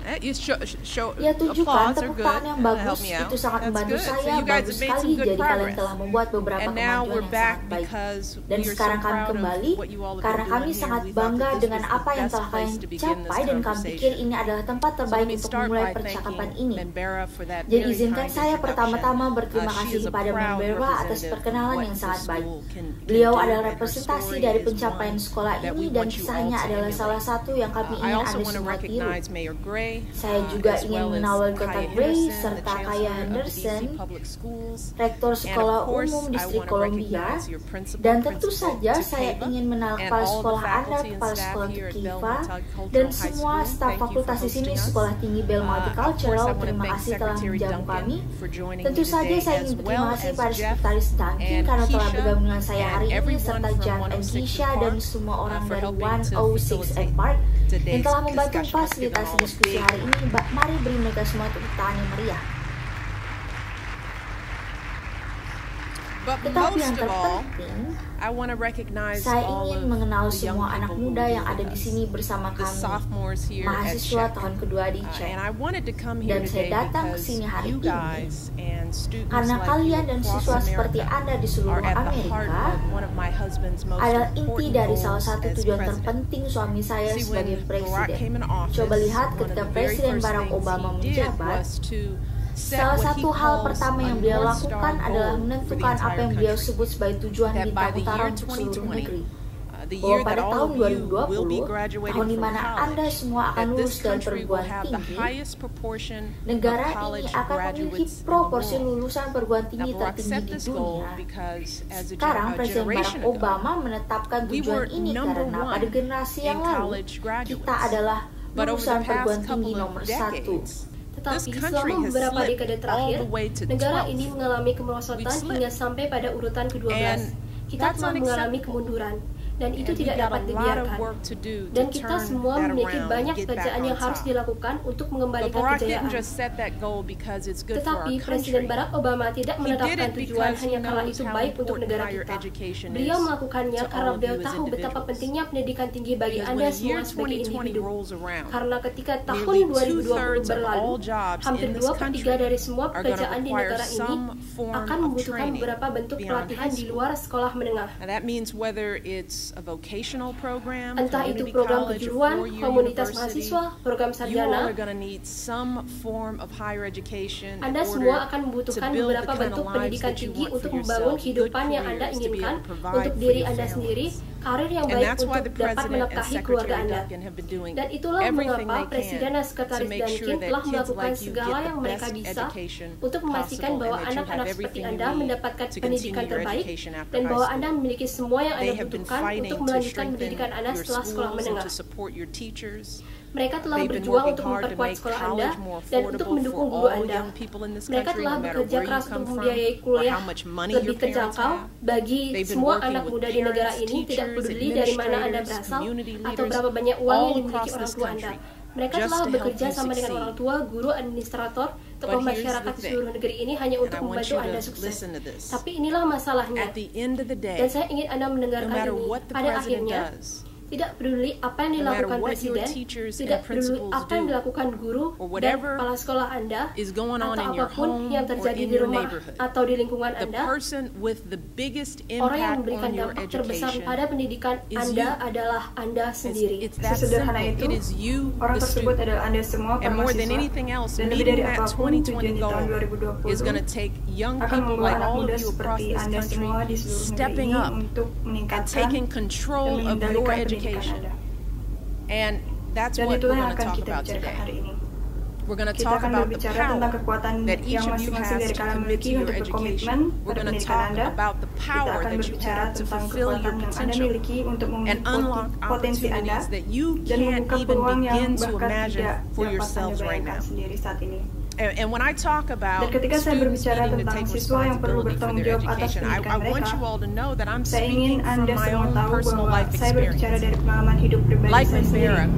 S9: Ya, tunjukkan tepuk tangan yang bagus, itu sangat membantu saya, bagus sekali. Jadi kalian telah membuat beberapa kemajuan yang sangat baik. Dan sekarang kami kembali, karena kami sangat bangga dengan apa yang telah kalian capai, dan kami pikir ini adalah tempat terbaik untuk memulai percakapan ini. Jadi izinkan saya pertama-tama berterima kasih kepada Membera atas perkenalan yang sangat baik. Beliau adalah representasi dari pencapaian sekolah ini, dan kisahnya adalah salah satu yang kami ingin Anda semua tiru. Saya juga ingin mengenal Wali Kota Gray serta Kaya Henderson, Rektor Sekolah Umum Distrik Columbia, dan tentu saja saya ingin mengenal kepala sekolah Anda, kepala sekolah Kiva, dan semua staf fakultas di sini, Sekolah Tinggi Bell Multicultural. Terima kasih telah menjamu kami. Tentu saja saya ingin berterima kasih pada Sekretaris Duncan karena telah bergabung dengan saya hari ini, serta Jeff and Keisha dan semua orang dari 106 Park yang telah membantu fasilitasi diskusi hari ini. Mari beri mereka semua tepuk tangan yang meriah. Tetapi yang terpenting, saya ingin mengenal semua anak muda yang ada di sini bersama kami, mahasiswa tahun kedua di Czech. Dan saya datang ke sini hari ini karena kalian dan siswa seperti Anda di seluruh Amerika adalah inti dari salah satu tujuan terpenting suami saya sebagai presiden. Coba lihat ketika Presiden Barack Obama menjabat, salah satu hal pertama yang beliau lakukan adalah menentukan apa yang beliau sebut sebagai tujuan bintang utara untuk seluruh negeri. Bahwa pada tahun 2020, tahun di mana Anda semua akan lulus dari perguruan tinggi, negara ini akan memiliki proporsi lulusan perguruan tinggi tertinggi di dunia. Sekarang Presiden Barack Obama menetapkan tujuan ini karena pada generasi yang lalu, kita adalah lulusan perguruan tinggi nomor 1.
S2: Tetapi selama beberapa dekade terakhir, negara ini mengalami kemerosotan hingga sampai pada urutan ke-12. Kita telah mengalami kemunduran, dan itu tidak dapat dibiarkan. Dan kita semua memiliki banyak pekerjaan yang harus dilakukan untuk mengembalikan kejayaan. Tetapi Presiden Barack Obama tidak menetapkan tujuan hanya karena itu baik untuk negara kita. Beliau melakukannya karena beliau tahu betapa pentingnya pendidikan tinggi bagi Anda semua sebagai individu. Karena ketika tahun 2020 berlalu, hampir 2/3 dari semua pekerjaan di negara ini akan membutuhkan beberapa bentuk pelatihan di luar sekolah menengah. Entah itu program kejuruan, komunitas mahasiswa, program sarjana, Anda semua akan membutuhkan beberapa bentuk pendidikan tinggi untuk membangun kehidupan yang Anda inginkan untuk diri Anda sendiri, karir yang baik untuk dapat menafkahi keluarga Anda. Dan itulah mengapa Presiden dan Sekretaris Duncan telah melakukan segala yang mereka bisa untuk memastikan bahwa anak-anak seperti Anda mendapatkan pendidikan terbaik dan bahwa Anda memiliki semua yang Anda butuhkan untuk melanjutkan pendidikan Anda setelah sekolah menengah. Mereka telah berjuang untuk memperkuat sekolah Anda dan untuk mendukung guru Anda. Mereka telah bekerja keras untuk membiayai kuliah lebih terjangkau bagi semua anak muda di negara ini, tidak peduli dari mana Anda berasal atau berapa banyak uang yang dimiliki orang tua Anda. Mereka telah bekerja sama dengan orang tua, guru, administrator, tokoh masyarakat di seluruh negeri ini hanya untuk membantu Anda sukses. Tapi inilah masalahnya. Dan saya ingin Anda mendengarkan ini. Pada akhirnya, tidak peduli apa yang dilakukan presiden, tidak peduli apa yang dilakukan guru dan kepala sekolah Anda, atau apapun yang terjadi di rumah atau di lingkungan Anda, orang yang memberikan dampak terbesar pada pendidikan Anda adalah Anda sendiri.
S4: Sesederhana itu, orang tersebut adalah Anda semua para mahasiswa, dan lebih dari apapun tujuan di tahun 2020 akan membawa anak muda seperti Anda semua di seluruh negeri ini untuk meningkatkan dan mengendalikan pendidikan Anda. Dan itulah yang akan kita bicarakan hari ini. Kita akan berbicara tentang kekuatan yang masing-masing dari kalian memiliki untuk berkomitmen pada pendidikan Anda. Kita akan berbicara tentang kekuatan yang Anda miliki untuk mengembangkan potensi Anda dan membuka peluang yang bahkan tidak dapat Anda bayangkan sendiri saat ini. Dan ketika saya berbicara tentang siswa yang perlu bertanggung jawab atas pendidikan mereka, saya ingin Anda semua tahu bahwa saya berbicara dari pengalaman hidup pribadi saya sendiri.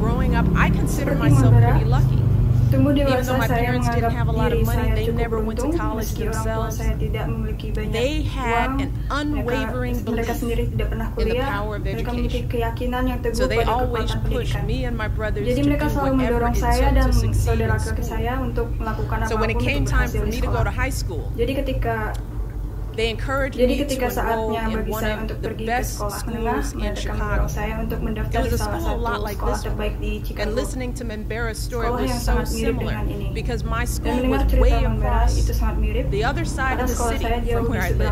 S4: Seperti Membera,
S1: Even though my parents didn't have a lot of money, they never went to college themselves. They had an unwavering belief in the power of education. So they always pushed me and my brothers to do whatever it took to succeed in school. So when it came time for me to go to high school, they encouraged me to enroll in one of the best schools in Chicago. It was a school a lot like this one. And listening to Membera's story was so similar because my school was way across the other side of the city from where I live.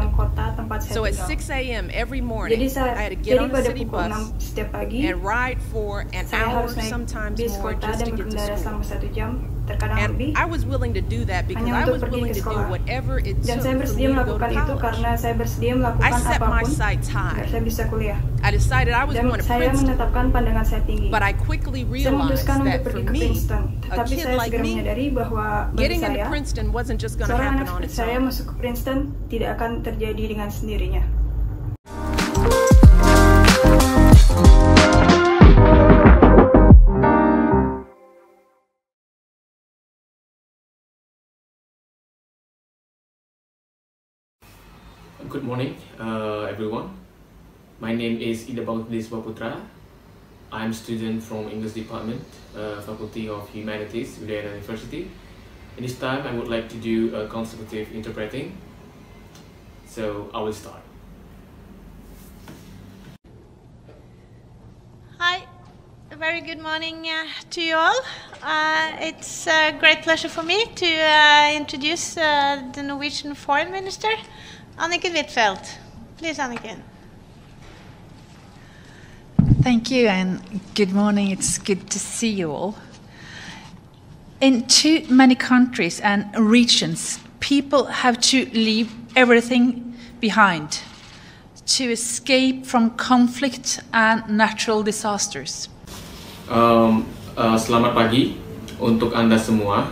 S1: So at 6 a.m. every morning, I had to get on the city bus and ride for an hour, sometimes more, just to get to school. And I was willing to do that because I was willing to do whatever it took for me to go to college. I set my sights high. I decided I was going to Princeton, but I quickly realized that for me, a kid like me, getting into Princeton wasn't just going to happen on its own.
S10: Good morning, everyone. My name is Ida Bautista Putra. I'm a student from English Department, Faculty of Humanities, Udayana University. And this time I would like to do a consecutive interpreting. So I will start.
S11: Hi, a very good morning to you all. It's a great pleasure for me to introduce the Norwegian Foreign Minister, Anniken Huitfeldt. Please, Anniken.
S12: Thank you and good morning. It's good to see you all. In too many countries and regions, people have to leave everything behind to escape from conflict and natural disasters.
S10: Selamat pagi untuk Anda semua.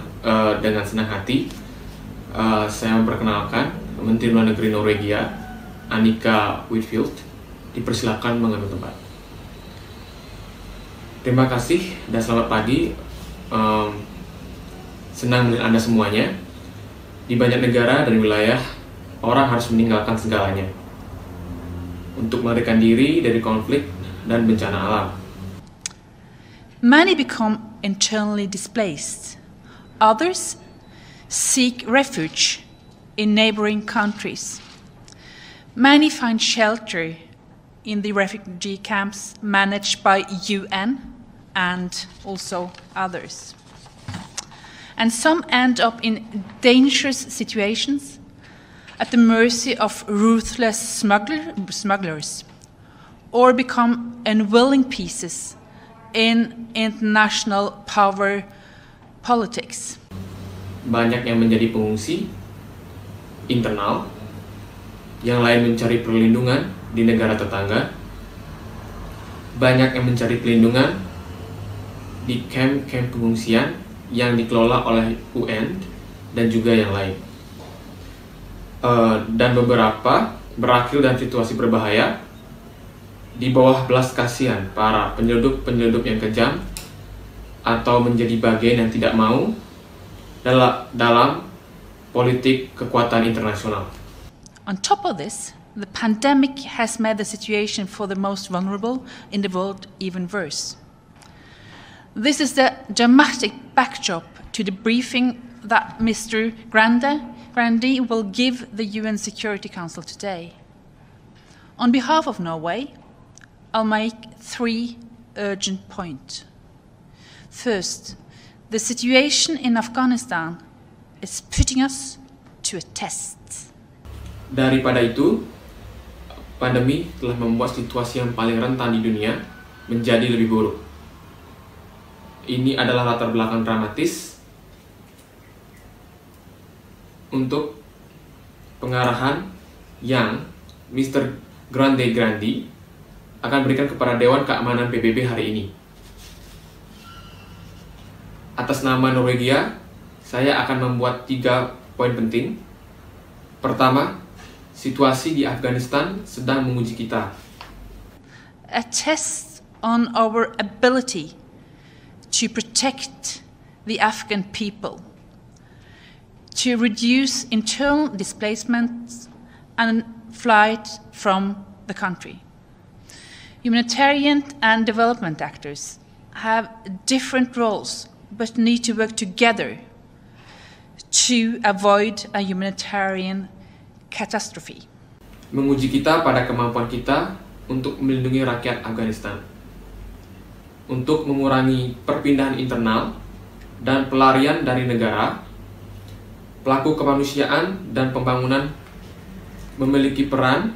S10: Dengan senang hati, saya memperkenalkan Menteri Luar Negeri Norwegia, Anniken Huitfeldt. Dipersilakan mengambil tempat. Terima kasih dan selamat pagi. Senang melihat Anda semuanya. Di banyak negara dan wilayah, orang harus meninggalkan segalanya untuk melarikan diri dari konflik dan bencana alam.
S12: Many become internally displaced. Others seek refuge in neighboring countries. Many find shelter in the refugee camps managed by UN and also others. And some end up in dangerous situations at the mercy of ruthless smugglers or become unwilling pieces in international power politics.
S10: Banyak yang menjadi pengungsi internal, yang lain mencari perlindungan di negara tetangga, banyak yang mencari perlindungan di kamp-kamp pengungsian yang dikelola oleh UN dan juga yang lain. Dan beberapa berakhir dalam situasi berbahaya di bawah belas kasihan para penyelundup yang kejam atau menjadi bagian yang tidak mau dalam politik kekuatan internasional.
S12: On top of this, the pandemic has made the situation for the most vulnerable in the world even worse. This is the dramatic backdrop to the briefing that Mr. Grandi will give the UN Security Council today. On behalf of Norway, I'll make 3 urgent points. First, the situation in Afghanistan is putting us to a test.
S10: Daripada itu, pandemi telah membuat situasi yang paling rentan di dunia menjadi lebih buruk. Ini adalah latar belakang dramatis untuk pengarahan yang Mr. Grandi akan berikan kepada Dewan Keamanan PBB hari ini. Atas nama Norwegia, saya akan membuat 3 poin penting. Pertama, situasi di Afghanistan sedang menguji kita.
S12: A test on our ability to protect the Afghan people, to reduce internal displacements and flight from the country. Humanitarian and development actors have different roles but need to work together to avoid a humanitarian catastrophe.
S10: Menguji kita pada kemampuan kita untuk melindungi rakyat Afghanistan, untuk mengurangi perpindahan internal dan pelarian dari negara. Pelaku kemanusiaan dan pembangunan memiliki peran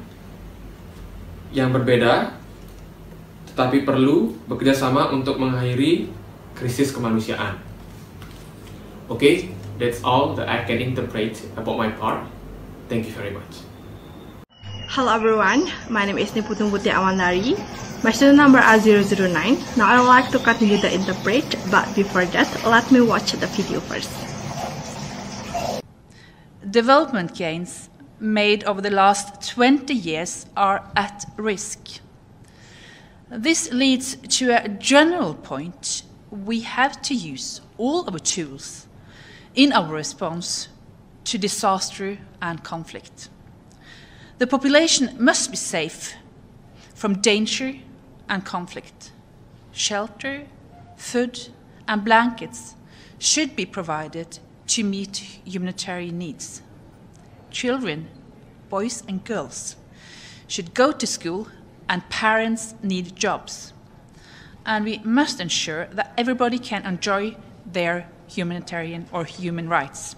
S10: yang berbeda, tetapi perlu bekerjasama untuk mengakhiri krisis kemanusiaan. Okay, that's all that I can interpret about my part. Thank you very much.
S4: Hello everyone, my name is Niputung Putih Awandari. My student number is 009. Now I would like to continue the interpret, but before that, let me watch the video first.
S12: Development gains made over the last 20 years are at risk. This leads to a general point: we have to use all our tools in our response to disaster and conflict. The population must be safe from danger and conflict. Shelter, food, and blankets should be provided to meet humanitarian needs. Children, boys and girls, should go to school, and parents need jobs. And we must ensure that everybody can enjoy their humanitarian or human rights.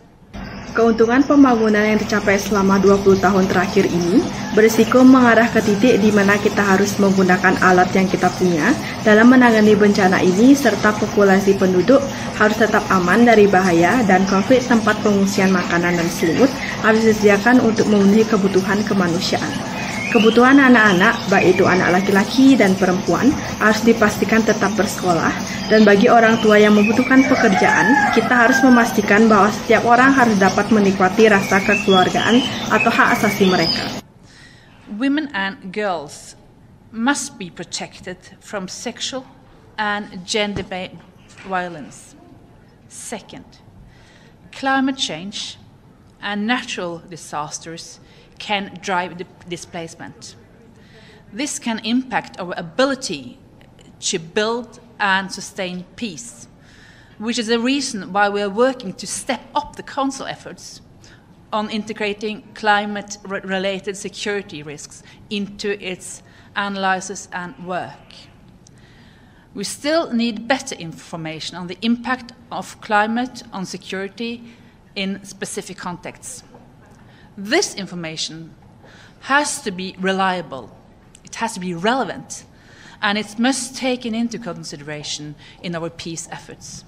S4: Keuntungan pembangunan yang dicapai selama 20 tahun terakhir ini berisiko mengarah ke titik di mana kita harus menggunakan alat yang kita punya dalam menangani bencana ini, serta populasi penduduk harus tetap aman dari bahaya dan konflik. Tempat pengungsian makanan dan selimut harus disediakan untuk memenuhi kebutuhan kemanusiaan. Kebutuhan anak-anak, baik itu anak laki-laki dan perempuan, harus dipastikan tetap bersekolah, dan bagi orang tua yang membutuhkan pekerjaan, kita harus memastikan bahwa setiap orang harus dapat menikmati rasa kekeluargaan atau hak asasi mereka.
S12: Women and girls must be protected from sexual and gender-based violence. Second, climate change and natural disasters can drive displacement. This can impact our ability to build and sustain peace, which is the reason why we are working to step up the Council efforts on integrating climate-related security risks into its analysis and work. We still need better information on the impact of climate on security in specific contexts. This information has to be reliable, it has to be relevant, and it must be taken into consideration in our peace efforts.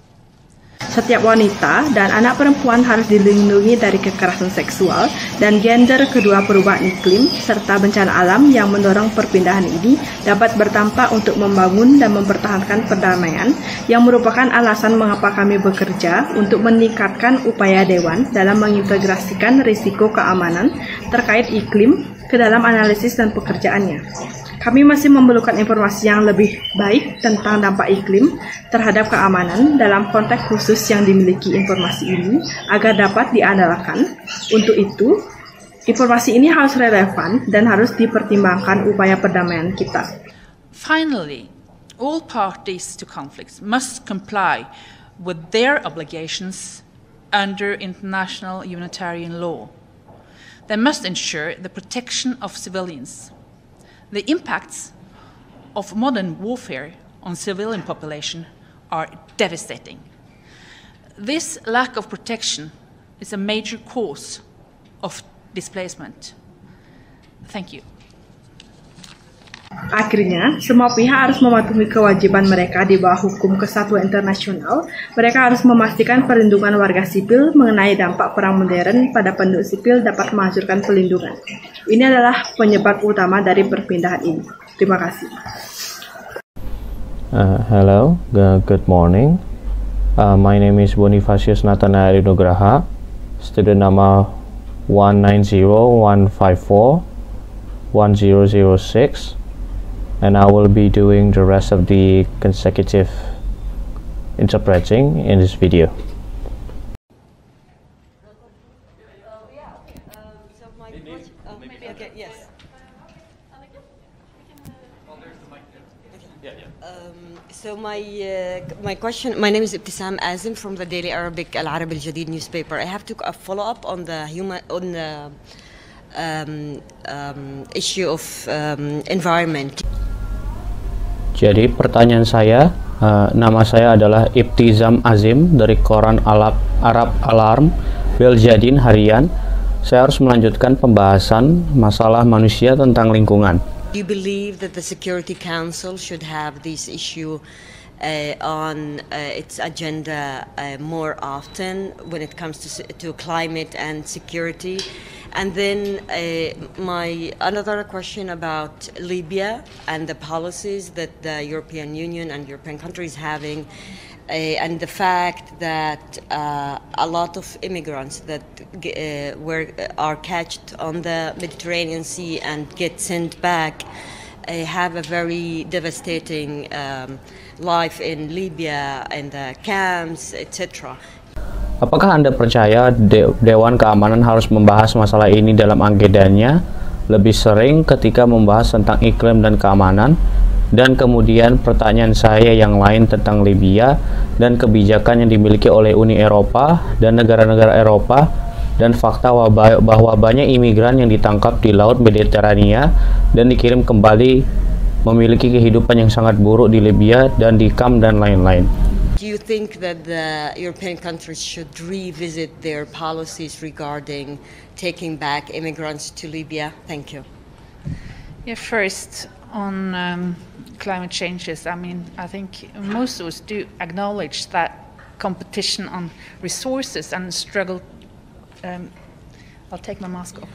S4: Setiap wanita dan anak perempuan harus dilindungi dari kekerasan seksual dan gender. Kedua, perubahan iklim serta bencana alam yang mendorong perpindahan ini dapat berdampak untuk membangun dan mempertahankan perdamaian, yang merupakan alasan mengapa kami bekerja untuk meningkatkan upaya Dewan dalam mengintegrasikan risiko keamanan terkait iklim ke dalam analisis dan pekerjaannya. Kami masih memerlukan informasi yang lebih baik tentang dampak iklim terhadap keamanan dalam konteks khusus yang dimiliki informasi ini agar dapat diandalkan. Untuk itu, informasi ini harus relevan dan harus dipertimbangkan upaya perdamaian kita.
S12: Finally, all parties to conflicts must comply with their obligations under international humanitarian law. They must ensure the protection of civilians. The impacts of modern warfare on civilian population are devastating. This lack of protection is a major cause of displacement. Thank you.
S4: Akhirnya, semua pihak harus mematuhi kewajiban mereka di bawah hukum kesatuan internasional. Mereka harus memastikan perlindungan warga sipil mengenai dampak perang modern pada penduduk sipil dapat menghasilkan pelindungan. Ini adalah penyebab utama dari perpindahan ini. Terima kasih.
S13: Hello, good morning. My name is Bonifacius Nathanael Nugraha, student number 190-154-1006. And I will be doing the rest of the consecutive interpreting in this video.
S14: So my question, my name is Ibtisam Azim from the Daily Arabic Al Arab Al Jadid newspaper. I have to follow up on the issue of environment.
S13: Jadi pertanyaan saya, nama saya adalah Ibtisam Azim dari koran Arab Alarm Bel Jadin harian. Saya harus melanjutkan pembahasan masalah manusia tentang lingkungan.
S14: Do you believe that the Security Council should have this issue on its agenda more often when it comes to climate and security? And then my another question about Libya and the policies that the European Union and European countries having, and the fact that a lot of immigrants that are catched on the Mediterranean Sea and get sent back have a very devastating life in Libya and the camps, etc.
S13: Apakah Anda percaya Dewan Keamanan harus membahas masalah ini dalam agendanya lebih sering ketika membahas tentang iklim dan keamanan? Dan kemudian pertanyaan saya yang lain tentang Libya dan kebijakan yang dimiliki oleh Uni Eropa dan negara-negara Eropa, dan fakta bahwa banyak imigran yang ditangkap di Laut Mediterania dan dikirim kembali memiliki kehidupan yang sangat buruk di Libya dan di kamp dan lain-lain.
S14: Do you think that the European countries should revisit their policies regarding taking back immigrants to Libya? Thank you.
S12: Yeah, first on climate changes, I mean, I think most of us do acknowledge that competition on resources and struggle. I'll take my mask off.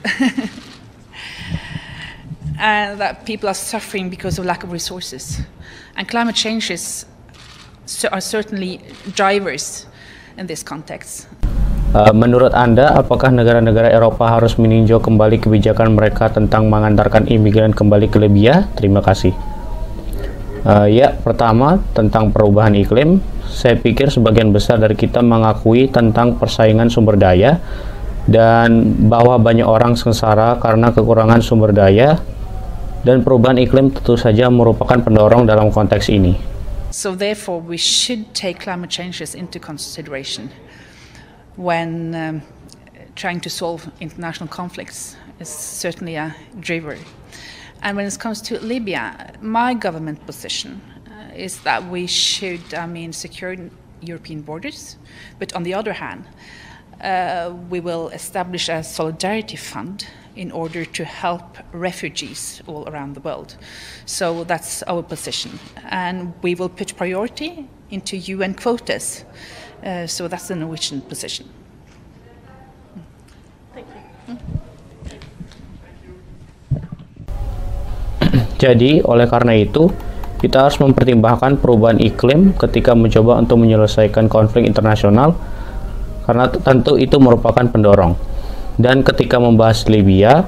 S12: That people are suffering because of lack of resources, and climate changes are certainly drivers in this context.
S13: Menurut Anda, apakah negara-negara Eropa harus meninjau kembali kebijakan mereka tentang mengantarkan imigran kembali ke Libya? Terima kasih. Ya, pertama tentang perubahan iklim. Saya pikir sebagian besar dari kita mengakui tentang persaingan sumber daya dan bahwa banyak orang sengsara karena kekurangan sumber daya, dan perubahan iklim tentu saja merupakan pendorong dalam konteks ini.
S12: So therefore we should take climate changes into consideration when trying to solve international conflicts. Is certainly a driver. And when it comes to Libya, my government position is that we should, secure European borders, but on the other hand, we will establish a solidarity fund in order to help refugees all around the world. So that's our position. And we will put priority into UN quotas. So that's the Norwegian position. Thank you.
S13: Jadi, oleh karena itu, kita harus mempertimbangkan perubahan iklim ketika mencoba untuk menyelesaikan konflik internasional, karena tentu itu merupakan pendorong. Dan ketika membahas Libya,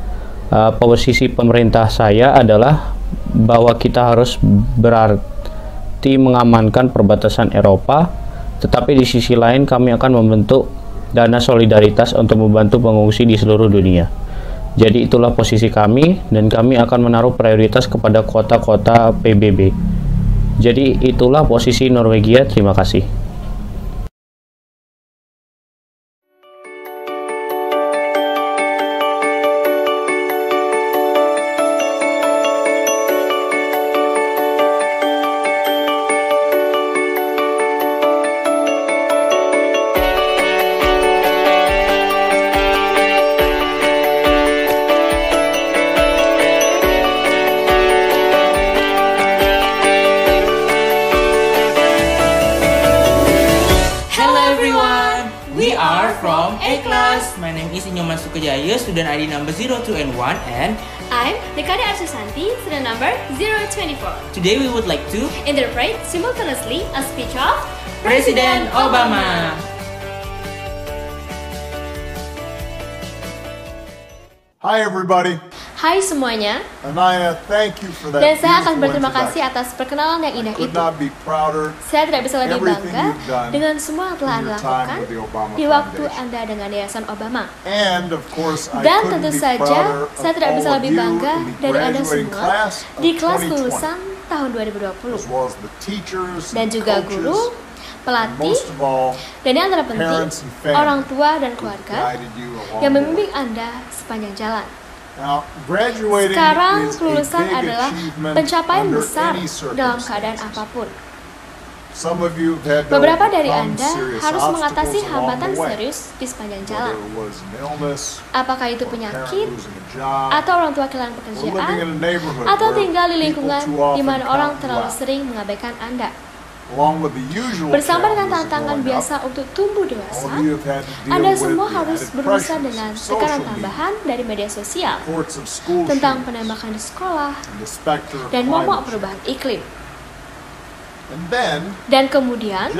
S13: posisi pemerintah saya adalah bahwa kita harus berarti mengamankan perbatasan Eropa, tetapi di sisi lain kami akan membentuk dana solidaritas untuk membantu pengungsi di seluruh dunia. Jadi itulah posisi kami, dan kami akan menaruh prioritas kepada kota-kota PBB. Jadi itulah posisi Norwegia. Terima kasih.
S15: Student ID number 02N1, and
S16: I'm Nikade Arsusanti, student number 024.
S15: Today we would like to
S16: interpret simultaneously a speech of
S15: President Obama.
S17: Hi everybody.
S9: Hai semuanya, dan saya akan berterima kasih atas perkenalan yang indah itu. Saya tidak bisa lebih bangga dengan semua yang telah Anda lakukan di waktu Anda dengan Yayasan Obama. Dan tentu saja, saya tidak bisa lebih bangga dari Anda semua di kelas lulusan tahun 2020. Dan juga guru, pelatih, dan yang terpenting, orang tua dan keluarga yang membimbing Anda sepanjang jalan. Sekarang kelulusan adalah pencapaian besar dalam keadaan apapun. Beberapa dari Anda harus mengatasi hambatan serius di sepanjang jalan. Apakah itu penyakit, atau orang tua kehilangan pekerjaan, atau tinggal di lingkungan di mana orang terlalu sering mengabaikan Anda. Bersama dengan tantangan biasa untuk tumbuh dewasa, Anda semua harus berurusan dengan tekanan tambahan dari media sosial tentang penembakan di sekolah dan momok perubahan iklim. Dan kemudian,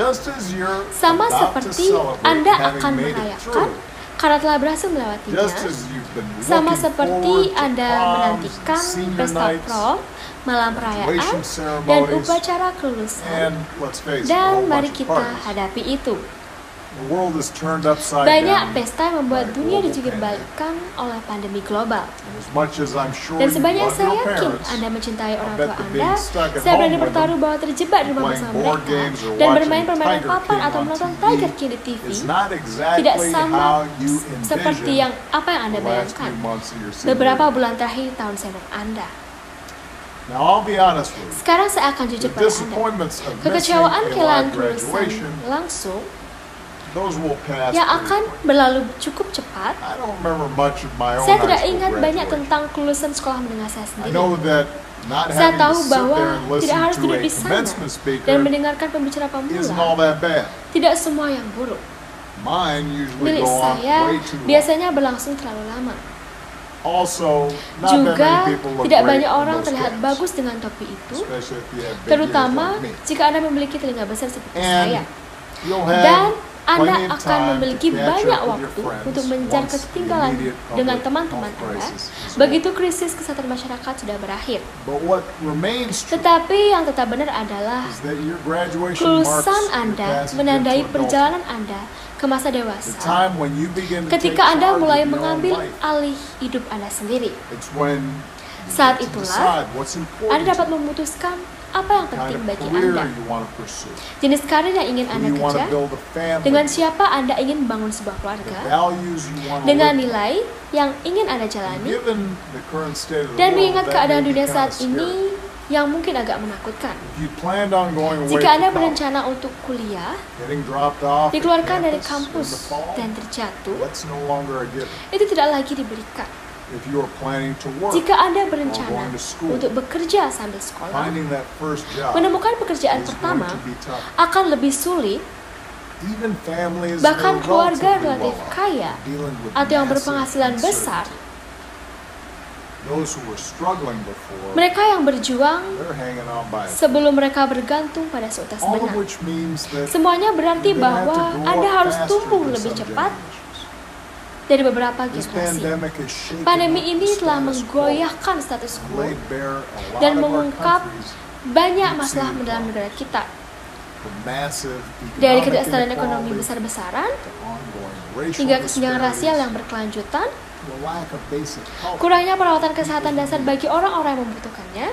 S9: sama seperti Anda akan merayakan karena telah berhasil melewatinya, sama seperti Anda menantikan pesta prom, malam perayaan, dan upacara kelulusan. Dan mari kita hadapi itu. Banyak pesta yang membuat dunia dijungkir balikkan oleh pandemi global. Dan sebanyak saya yakin Anda mencintai orang tua Anda, saya berani bertaruh bahwa terjebak di rumah bersama mereka dan bermain permainan papan atau menonton Tiger King di TV tidak sama seperti apa yang Anda bayangkan beberapa bulan terakhir tahun sibuk Anda. Sekarang saya akan jujur pada Anda. Kekecewaan kehilangan kelulusan langsung yang akan berlalu cukup cepat. Saya tidak ingat banyak tentang kelulusan sekolah menengah saya sendiri. Saya tahu bahwa tidak harus duduk di sana dan mendengarkan pembicara pemula. Tidak semua yang buruk. Milik saya biasanya berlangsung terlalu lama. Juga, tidak banyak orang terlihat bagus dengan topi itu, terutama jika Anda memiliki telinga besar seperti saya. Dan Anda akan memiliki banyak waktu untuk mengejar ketertinggalan dengan teman-teman Anda begitu krisis kesehatan masyarakat sudah berakhir. Tetapi yang tetap benar adalah kelulusan Anda menandai perjalanan Anda ke masa dewasa ketika Anda mulai mengambil alih hidup Anda sendiri. Saat itulah Anda dapat memutuskan apa yang penting bagi Anda, jenis karir yang ingin Anda kejar, dengan siapa Anda ingin membangun sebuah keluarga, dengan nilai yang ingin Anda jalani, dan mengingat keadaan dunia saat ini yang mungkin agak menakutkan. Jika Anda berencana untuk kuliah, dikeluarkan dari kampus, dan terjatuh, itu tidak lagi diberikan. Jika Anda berencana untuk bekerja sambil sekolah, menemukan pekerjaan pertama akan lebih sulit. Bahkan keluarga relatif kaya atau yang berpenghasilan besar, mereka yang berjuang sebelum mereka bergantung pada seutas benang. Semuanya berarti bahwa Anda harus tumbuh lebih cepat dari beberapa generasi. Pandemi ini telah menggoyahkan status quo dan mengungkap banyak masalah dalam negara kita. Dari ketidakstabilan ekonomi besar-besaran hingga kesenjangan rasial yang berkelanjutan, kurangnya perawatan kesehatan dasar bagi orang-orang yang membutuhkannya,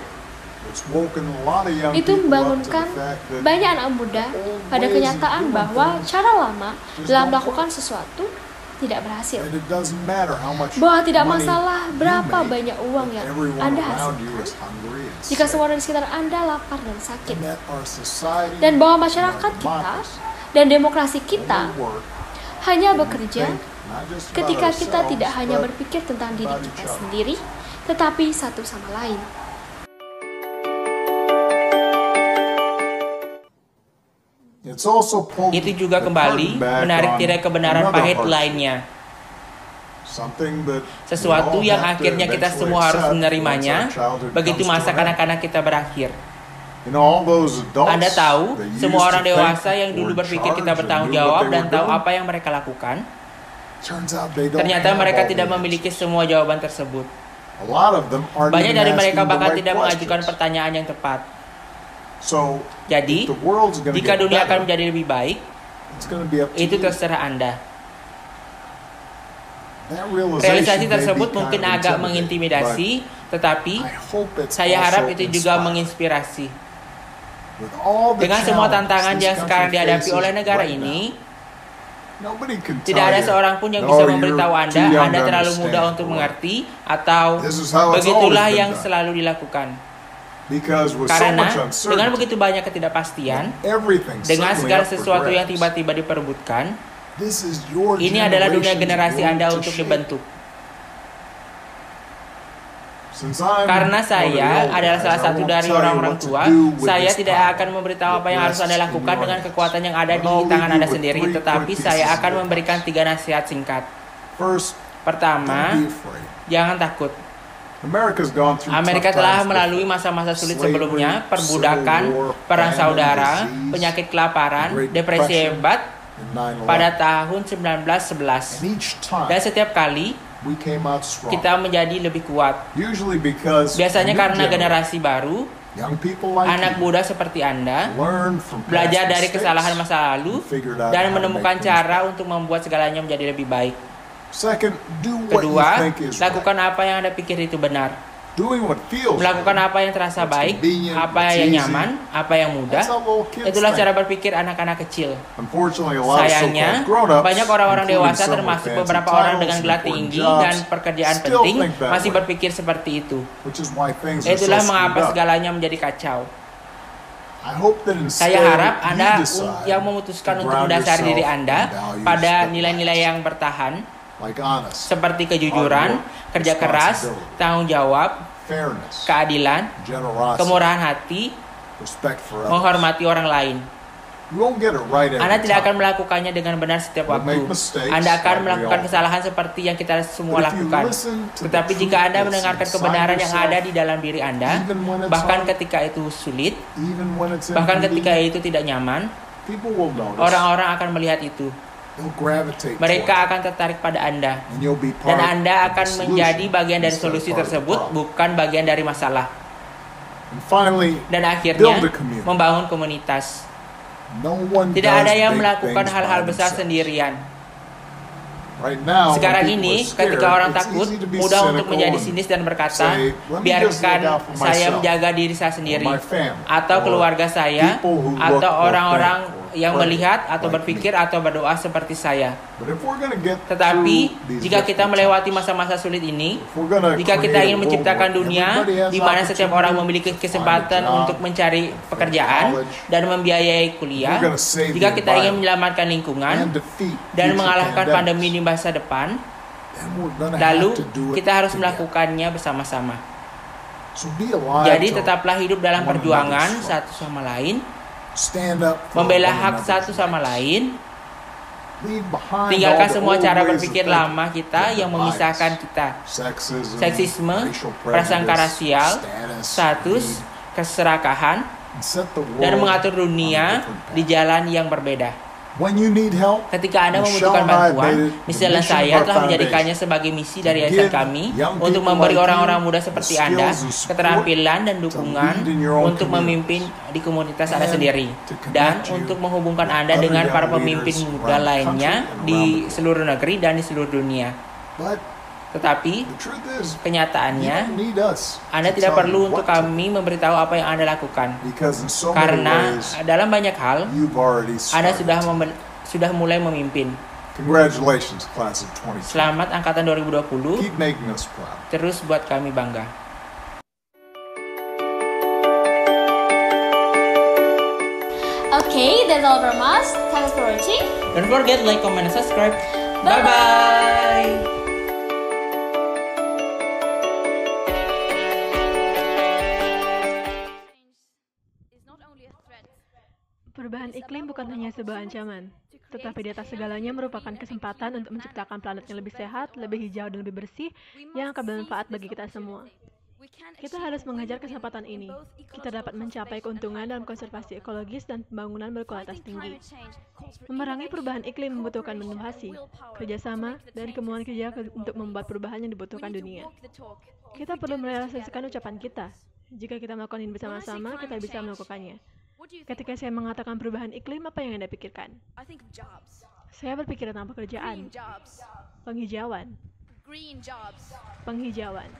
S9: itu membangunkan banyak anak muda pada kenyataan bahwa cara lama dalam melakukan sesuatu tidak berhasil. Bahwa tidak masalah berapa banyak uang yang Anda hasilkan jika semua orang di sekitar Anda lapar dan sakit. Dan bahwa masyarakat kita dan demokrasi kita hanya bekerja ketika kita tidak hanya berpikir tentang diri kita sendiri, tetapi satu sama lain.
S15: Itu juga kembali menarik tirai kebenaran pahit lainnya. Sesuatu yang akhirnya kita semua harus menerimanya begitu masa kanak-kanak kita berakhir. Anda tahu, semua orang dewasa yang dulu berpikir kita bertanggung jawab dan tahu apa yang mereka lakukan, ternyata mereka tidak memiliki semua jawaban tersebut. Banyak dari mereka bahkan tidak mengajukan pertanyaan yang tepat. Jadi, jika dunia akan menjadi lebih baik, itu terserah Anda. Realisasi tersebut mungkin agak mengintimidasi, tetapi saya harap itu juga menginspirasi. Dengan semua tantangan yang sekarang dihadapi oleh negara ini, tidak ada seorang pun yang bisa memberitahu Anda terlalu muda untuk mengerti, atau begitulah yang selalu dilakukan. Karena dengan begitu banyak ketidakpastian, dengan segala sesuatu yang tiba-tiba diperebutkan, ini adalah dunia generasi Anda untuk dibentuk. Karena saya adalah salah satu dari orang-orang tua, saya tidak akan memberitahu apa yang harus Anda lakukan dengan kekuatan yang ada di tangan Anda sendiri, tetapi saya akan memberikan 3 nasihat singkat. Pertama, jangan takut. Amerika telah melalui masa-masa sulit sebelumnya, perbudakan, perang saudara, penyakit kelaparan, depresi hebat pada tahun 1911. Dan setiap kali kita menjadi lebih kuat. Biasanya karena generasi baru, anak muda seperti Anda, belajar dari kesalahan masa lalu dan menemukan cara untuk membuat segalanya menjadi lebih baik. Kedua, lakukan apa yang Anda pikir itu benar. Melakukan apa yang terasa baik, apa yang nyaman, apa yang mudah, itulah cara berpikir anak-anak kecil. Sayangnya, banyak orang-orang dewasa termasuk beberapa orang dengan gelar tinggi dan pekerjaan penting masih berpikir seperti itu. Itulah mengapa segalanya menjadi kacau. Saya harap Anda yang memutuskan untuk mendasari diri Anda pada nilai-nilai yang bertahan, seperti kejujuran, kerja keras, tanggung jawab, keadilan, kemurahan hati, menghormati orang lain. Anda tidak akan melakukannya dengan benar setiap waktu. Anda akan melakukan kesalahan seperti yang kita semua lakukan. Tetapi jika Anda mendengarkan kebenaran yang ada di dalam diri Anda, bahkan ketika itu sulit, bahkan ketika itu tidak nyaman, orang-orang akan melihat itu. Mereka akan tertarik pada Anda, dan Anda akan menjadi bagian dari solusi tersebut, bukan bagian dari masalah. Dan akhirnya, membangun komunitas. Tidak ada yang melakukan hal-hal besar sendirian. Sekarang ini, ketika orang takut, mudah untuk menjadi sinis dan berkata, biarkan saya menjaga diri saya sendiri, atau keluarga saya, atau orang-orang yang melihat atau berpikir atau berdoa seperti saya. Tetapi, jika kita melewati masa-masa sulit ini, jika kita ingin menciptakan dunia di mana setiap orang memiliki kesempatan untuk mencari pekerjaan dan membiayai kuliah, jika kita ingin menyelamatkan lingkungan dan mengalahkan pandemi di masa depan, lalu kita harus melakukannya bersama-sama. Jadi tetaplah hidup dalam perjuangan satu sama lain, membela hak satu sama lain, tinggalkan semua cara berpikir lama kita yang memisahkan kita, seksisme, prasangka rasial, status, keserakahan, dan mengatur dunia di jalan yang berbeda. Ketika Anda membutuhkan bantuan, misalnya saya telah menjadikannya sebagai misi dari yayasan kami untuk memberi orang-orang muda seperti Anda keterampilan dan dukungan untuk memimpin di komunitas Anda sendiri, dan untuk menghubungkan Anda dengan para pemimpin muda lainnya di seluruh negeri dan di seluruh dunia. Tetapi, kenyataannya, Anda tidak perlu untuk kami memberitahu apa yang Anda lakukan. Karena dalam banyak hal, Anda sudah mulai memimpin. Selamat Angkatan 2020. Terus buat kami bangga.
S16: Okay, that's all from us. Thanks for watching.
S15: Don't forget like, comment, and subscribe. Bye-bye.
S2: Perubahan iklim bukan hanya sebuah ancaman, tetapi di atas segalanya merupakan kesempatan untuk menciptakan planet yang lebih sehat, lebih hijau, dan lebih bersih yang akan bermanfaat bagi kita semua. Kita harus mengejar kesempatan ini. Kita dapat mencapai keuntungan dalam konservasi ekologis dan pembangunan berkualitas tinggi. Memerangi perubahan iklim membutuhkan inovasi, kerjasama, dan kemauan kerja untuk membuat perubahan yang dibutuhkan dunia. Kita perlu merealisasikan ucapan kita. Jika kita melakukan ini bersama-sama, kita bisa melakukannya. Ketika saya mengatakan perubahan iklim, apa yang Anda pikirkan? Saya berpikir tentang pekerjaan, penghijauan, penghijauan.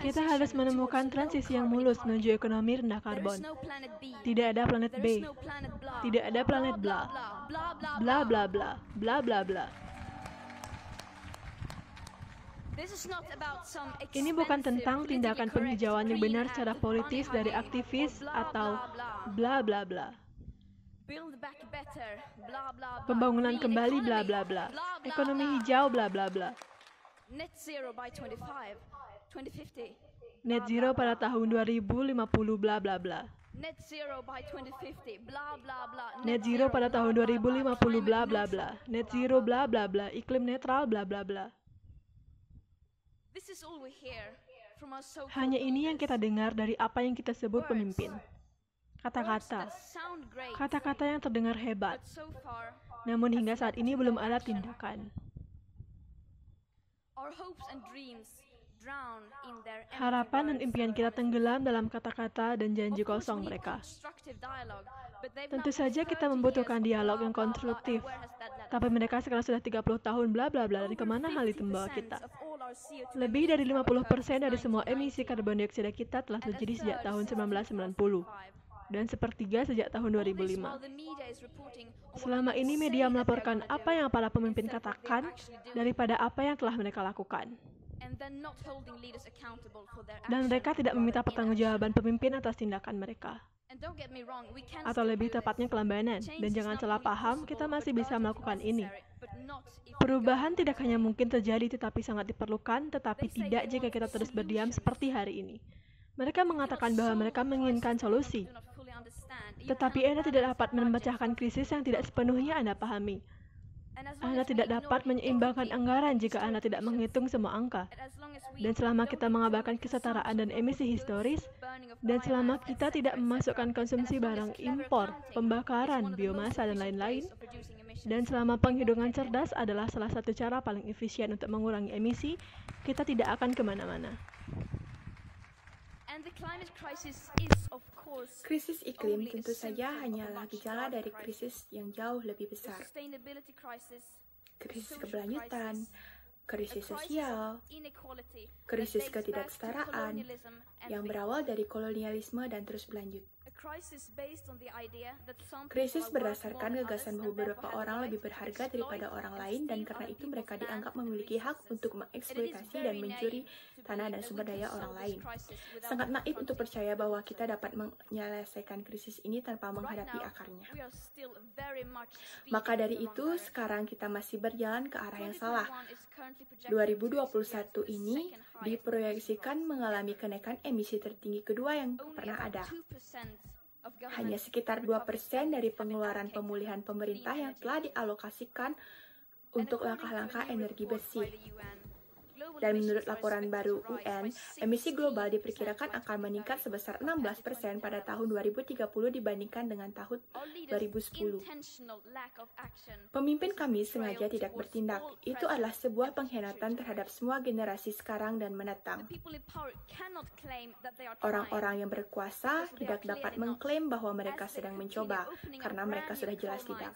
S2: Kita harus menemukan transisi yang mulus menuju ekonomi rendah karbon. Tidak ada planet B. Tidak ada planet bla. Bla bla bla. Bla bla bla. Ini bukan tentang tindakan penghijauan yang benar secara politis dari aktivis atau bla bla bla. Pembangunan kembali bla bla bla. Ekonomi hijau bla bla bla. Net zero pada tahun 2050 bla bla bla. Net zero pada tahun 2050 bla bla bla. Net zero bla bla bla. Iklim netral bla bla bla. Hanya ini yang kita dengar dari apa yang kita sebut pemimpin. Kata-kata. Kata-kata yang terdengar hebat. Namun hingga saat ini belum ada tindakan. Harapan dan impian kita tenggelam dalam kata-kata dan janji kosong mereka. Tentu saja kita membutuhkan dialog yang konstruktif, tapi mereka sekarang sudah 30 tahun bla bla bla, dan kemana hal itu membawa kita? Lebih dari 50% dari semua emisi karbon dioksida kita telah terjadi sejak tahun 1990. Dan sepertiga sejak tahun 2005. Selama ini media melaporkan apa yang para pemimpin katakan daripada apa yang telah mereka lakukan. Dan mereka tidak meminta pertanggungjawaban pemimpin atas tindakan mereka. Atau lebih tepatnya kelambanan. Dan jangan salah paham, kita masih bisa melakukan ini. Perubahan tidak hanya mungkin terjadi tetapi sangat diperlukan, tetapi tidak jika kita terus berdiam seperti hari ini. Mereka mengatakan bahwa mereka menginginkan solusi. Tetapi Anda tidak dapat memecahkan krisis yang tidak sepenuhnya Anda pahami. Anda tidak dapat menyeimbangkan anggaran jika Anda tidak menghitung semua angka. Dan selama kita mengabarkan kesetaraan dan emisi historis, dan selama kita tidak memasukkan konsumsi barang impor, pembakaran, biomasa, dan lain-lain, dan selama penghitungan cerdas adalah salah satu cara paling efisien untuk mengurangi emisi, kita tidak akan kemana-mana.
S17: Krisis iklim tentu saja hanyalah gejala dari krisis yang jauh lebih besar. Krisis keberlanjutan, krisis sosial, krisis ketidaksetaraan yang berawal dari kolonialisme dan terus berlanjut. Krisis berdasarkan gagasan bahwa beberapa orang lebih berharga daripada orang lain dan karena itu mereka dianggap memiliki hak untuk mengeksploitasi dan mencuri tanah dan sumber daya orang lain. Sangat naif untuk percaya bahwa kita dapat menyelesaikan krisis ini tanpa menghadapi akarnya. Maka dari itu, sekarang kita masih berjalan ke arah yang salah. 2021 ini diproyeksikan mengalami kenaikan emisi tertinggi kedua yang pernah ada. Hanya sekitar 2% dari pengeluaran pemulihan pemerintah yang telah dialokasikan untuk langkah-langkah energi bersih. Dan menurut laporan baru UN, emisi global diperkirakan akan meningkat sebesar 16% pada tahun 2030 dibandingkan dengan tahun 2010. Pemimpin kami sengaja tidak bertindak. Itu adalah sebuah pengkhianatan terhadap semua generasi sekarang dan mendatang. Orang-orang yang berkuasa tidak dapat mengklaim bahwa mereka sedang mencoba, karena mereka sudah jelas tidak.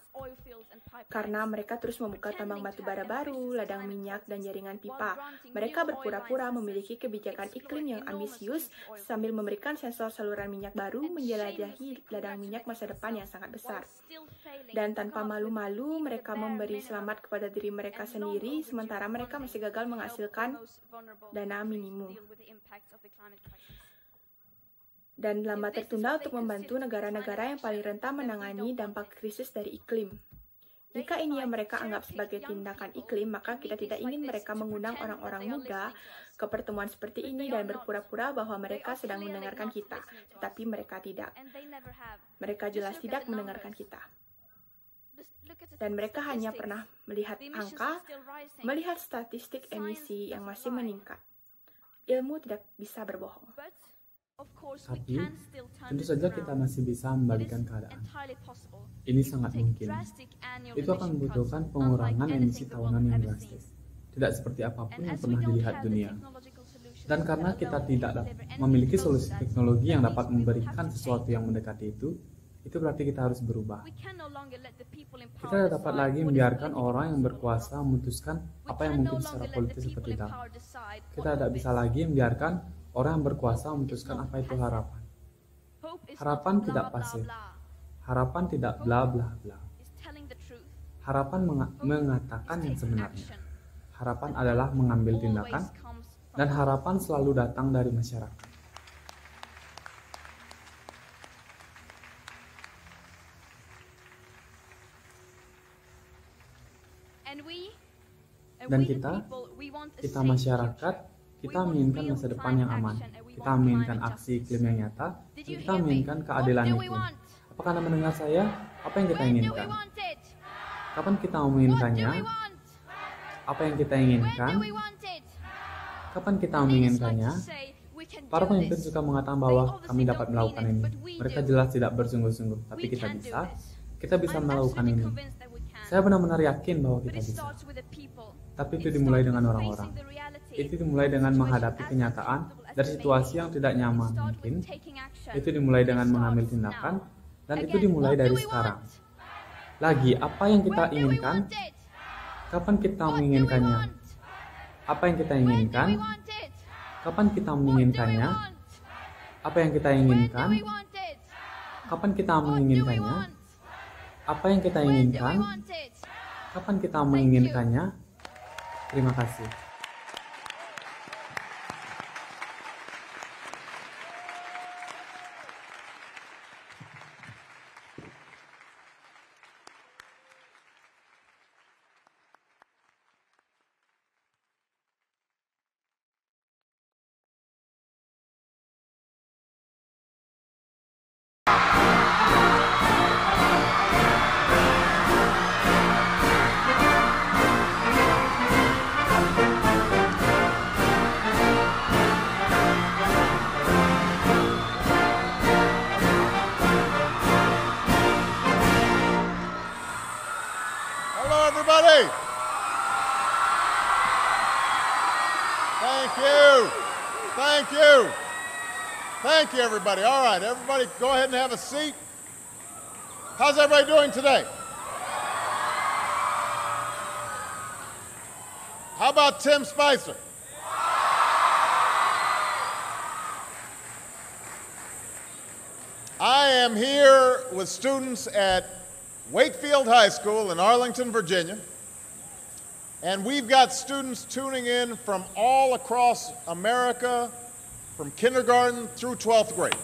S17: Karena mereka terus membuka tambang batu bara baru, ladang minyak, dan jaringan pipa. Mereka berpura-pura memiliki kebijakan iklim yang ambisius sambil memberikan sensor saluran minyak baru menjelajahi ladang minyak masa depan yang sangat besar. Dan tanpa malu-malu, mereka memberi selamat kepada diri mereka sendiri, sementara mereka masih gagal menghasilkan dana minimum. Dan lambat tertunda untuk membantu negara-negara yang paling rentan menangani dampak krisis dari iklim. Jika ini yang mereka anggap sebagai tindakan iklim, maka kita tidak ingin mereka mengundang orang-orang muda ke pertemuan seperti ini dan berpura-pura bahwa mereka sedang mendengarkan kita, tetapi mereka tidak. Mereka jelas tidak mendengarkan kita. dan mereka hanya pernah melihat angka, melihat statistik emisi yang masih meningkat. Ilmu tidak bisa berbohong.
S18: Tapi, tentu saja kita masih bisa membalikan keadaan. Ini sangat mungkin. Itu akan membutuhkan pengurangan emisi tahunan yang drastis. Tidak seperti apapun yang pernah dilihat dunia. Dan karena kita tidak memiliki solusi teknologi yang dapat memberikan sesuatu yang mendekati itu berarti kita harus berubah. Kita tidak dapat lagi membiarkan orang yang berkuasa memutuskan apa yang mungkin secara politis seperti itu. Kita tidak bisa lagi membiarkan orang yang berkuasa memutuskan apa itu harapan. Harapan tidak pasif. Harapan tidak bla bla bla. Harapan mengatakan yang sebenarnya. Harapan adalah mengambil tindakan, dan harapan selalu datang dari masyarakat. Dan kita masyarakat, kita menginginkan masa depan yang aman. Kita menginginkan aksi iklim yang nyata. Kita menginginkan keadilan iklim. Apakah Anda mendengar saya? Apa yang kita inginkan? Kapan kita menginginkannya? Apa yang kita inginkan? Kapan kita menginginkannya? Para pemimpin suka mengatakan bahwa kami dapat melakukan ini. Mereka jelas tidak bersungguh-sungguh, tapi kita bisa. Kita bisa melakukan ini. Saya benar-benar yakin bahwa kita bisa. Tapi itu dimulai dengan orang-orang. Itu dimulai dengan menghadapi kenyataan dari situasi yang tidak nyaman mungkin. Itu dimulai dengan mengambil tindakan, dan itu dimulai dari sekarang. Lagi, apa yang kita inginkan? Kapan kita menginginkannya? Apa yang kita inginkan? Kapan kita menginginkannya? Apa yang kita inginkan? Kapan kita menginginkannya? Apa yang kita inginkan? Kapan kita menginginkannya? Terima kasih.
S19: everybody. Thank you. Thank you. Thank you, everybody. All right, everybody go ahead and have a seat. How's everybody doing today? How about Tim Spicer? I am here with students at Wakefield High School in Arlington, Virginia, and we've got students tuning in from all across America, from kindergarten through 12th grade.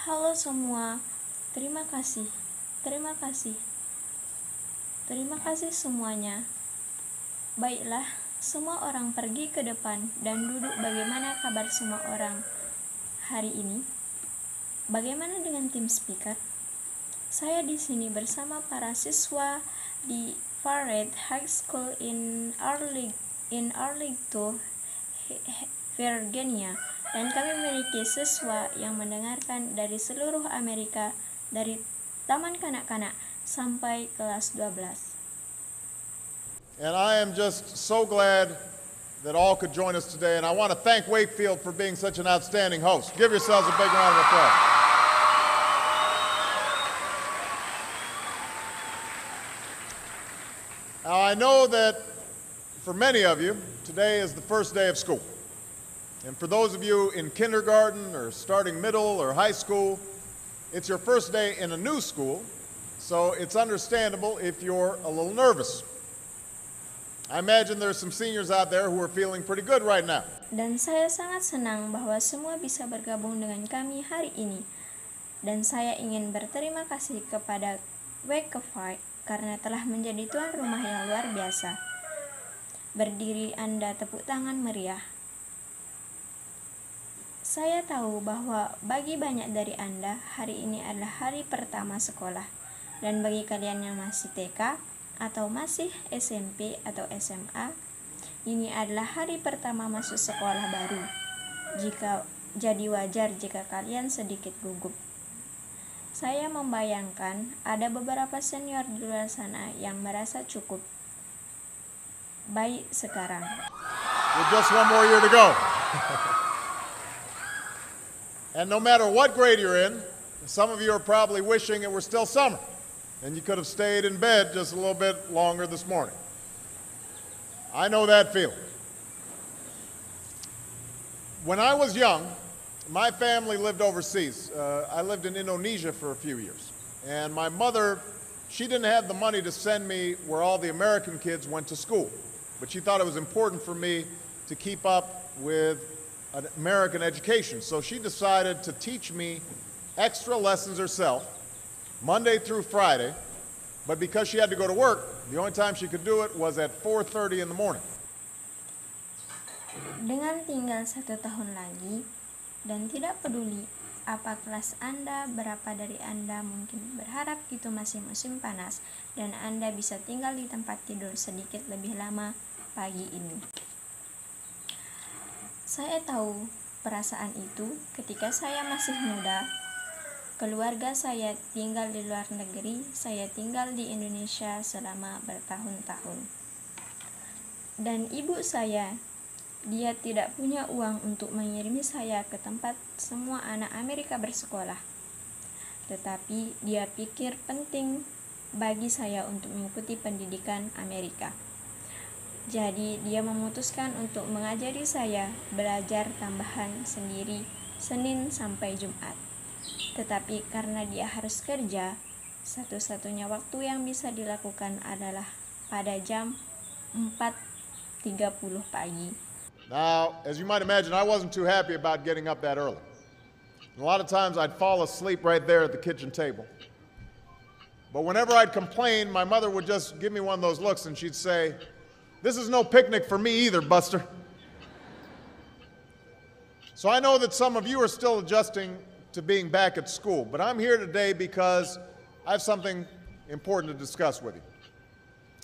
S9: Halo semua, terima kasih, terima kasih, terima kasih semuanya. Baiklah, semua orang pergi ke depan dan duduk. Bagaimana kabar semua orang hari ini? Bagaimana dengan tim speaker? Saya di sini bersama para siswa di Fairleigh High School in Arlington, Virginia, dan kami memiliki siswa yang mendengarkan dari seluruh Amerika, dari taman kanak-kanak sampai kelas 12.
S19: And I am just so glad that all could join us today, and I want to thank Wakefield for being such an outstanding host. Give yourselves a big round of applause. Now, I know that for many of you, today is the first day of school. And for those of you in kindergarten or starting middle or high school, it's your first day in a new school, so it's understandable if you're a little nervous. I imagine there's some seniors out there who are feeling pretty good right now.
S9: Dan saya sangat senang bahwa semua bisa bergabung dengan kami hari ini. Dan saya ingin berterima kasih kepada Wakefield karena telah menjadi tuan rumah yang luar biasa. Berdiri Anda tepuk tangan meriah. Saya tahu bahwa bagi banyak dari Anda, hari ini adalah hari pertama sekolah.
S20: Dan bagi kalian yang masih TK atau masih SMP atau SMA, ini adalah hari pertama masuk sekolah baru. Jadi wajar jika kalian sedikit gugup. Saya membayangkan ada beberapa senior di luar sana yang merasa cukup baik sekarang.
S19: With just one more year to go. And no matter what grade you're in, some of you are probably wishing it were still summer and you could have stayed in bed just a little bit longer this morning. I know that feeling. When I was young, my family lived overseas. I lived in Indonesia for a few years. And my mother, she didn't have the money to send me where all the American kids went to school. But she thought it was important for me to keep up with an American education. So she decided to teach me extra lessons herself, Monday through Friday. But because she had to go to work, the only time she could do it was at 4:30 in the morning.
S20: Dengan tinggal 1 tahun lagi, dan tidak peduli apa kelas Anda, berapa dari Anda mungkin berharap itu masih musim panas dan Anda bisa tinggal di tempat tidur sedikit lebih lama pagi ini. Saya tahu perasaan itu ketika saya masih muda. Keluarga saya tinggal di luar negeri, saya tinggal di Indonesia selama bertahun-tahun. Dan ibu saya, dia tidak punya uang untuk mengirimi saya ke tempat semua anak Amerika bersekolah. Tetapi dia pikir penting bagi saya untuk mengikuti pendidikan Amerika. Jadi dia memutuskan untuk mengajari saya belajar tambahan sendiri Senin sampai Jumat. Tetapi karena dia harus kerja, satu-satunya waktu yang bisa dilakukan adalah pada jam 4.30 pagi.
S19: Now, as you might imagine, I wasn't too happy about getting up that early. And a lot of times I'd fall asleep right there at the kitchen table. But whenever I'd complain, my mother would just give me one of those looks and she'd say, "This is no picnic for me either, Buster." So I know that some of you are still adjusting to being back at school, but I'm here today because I have something important to discuss with you.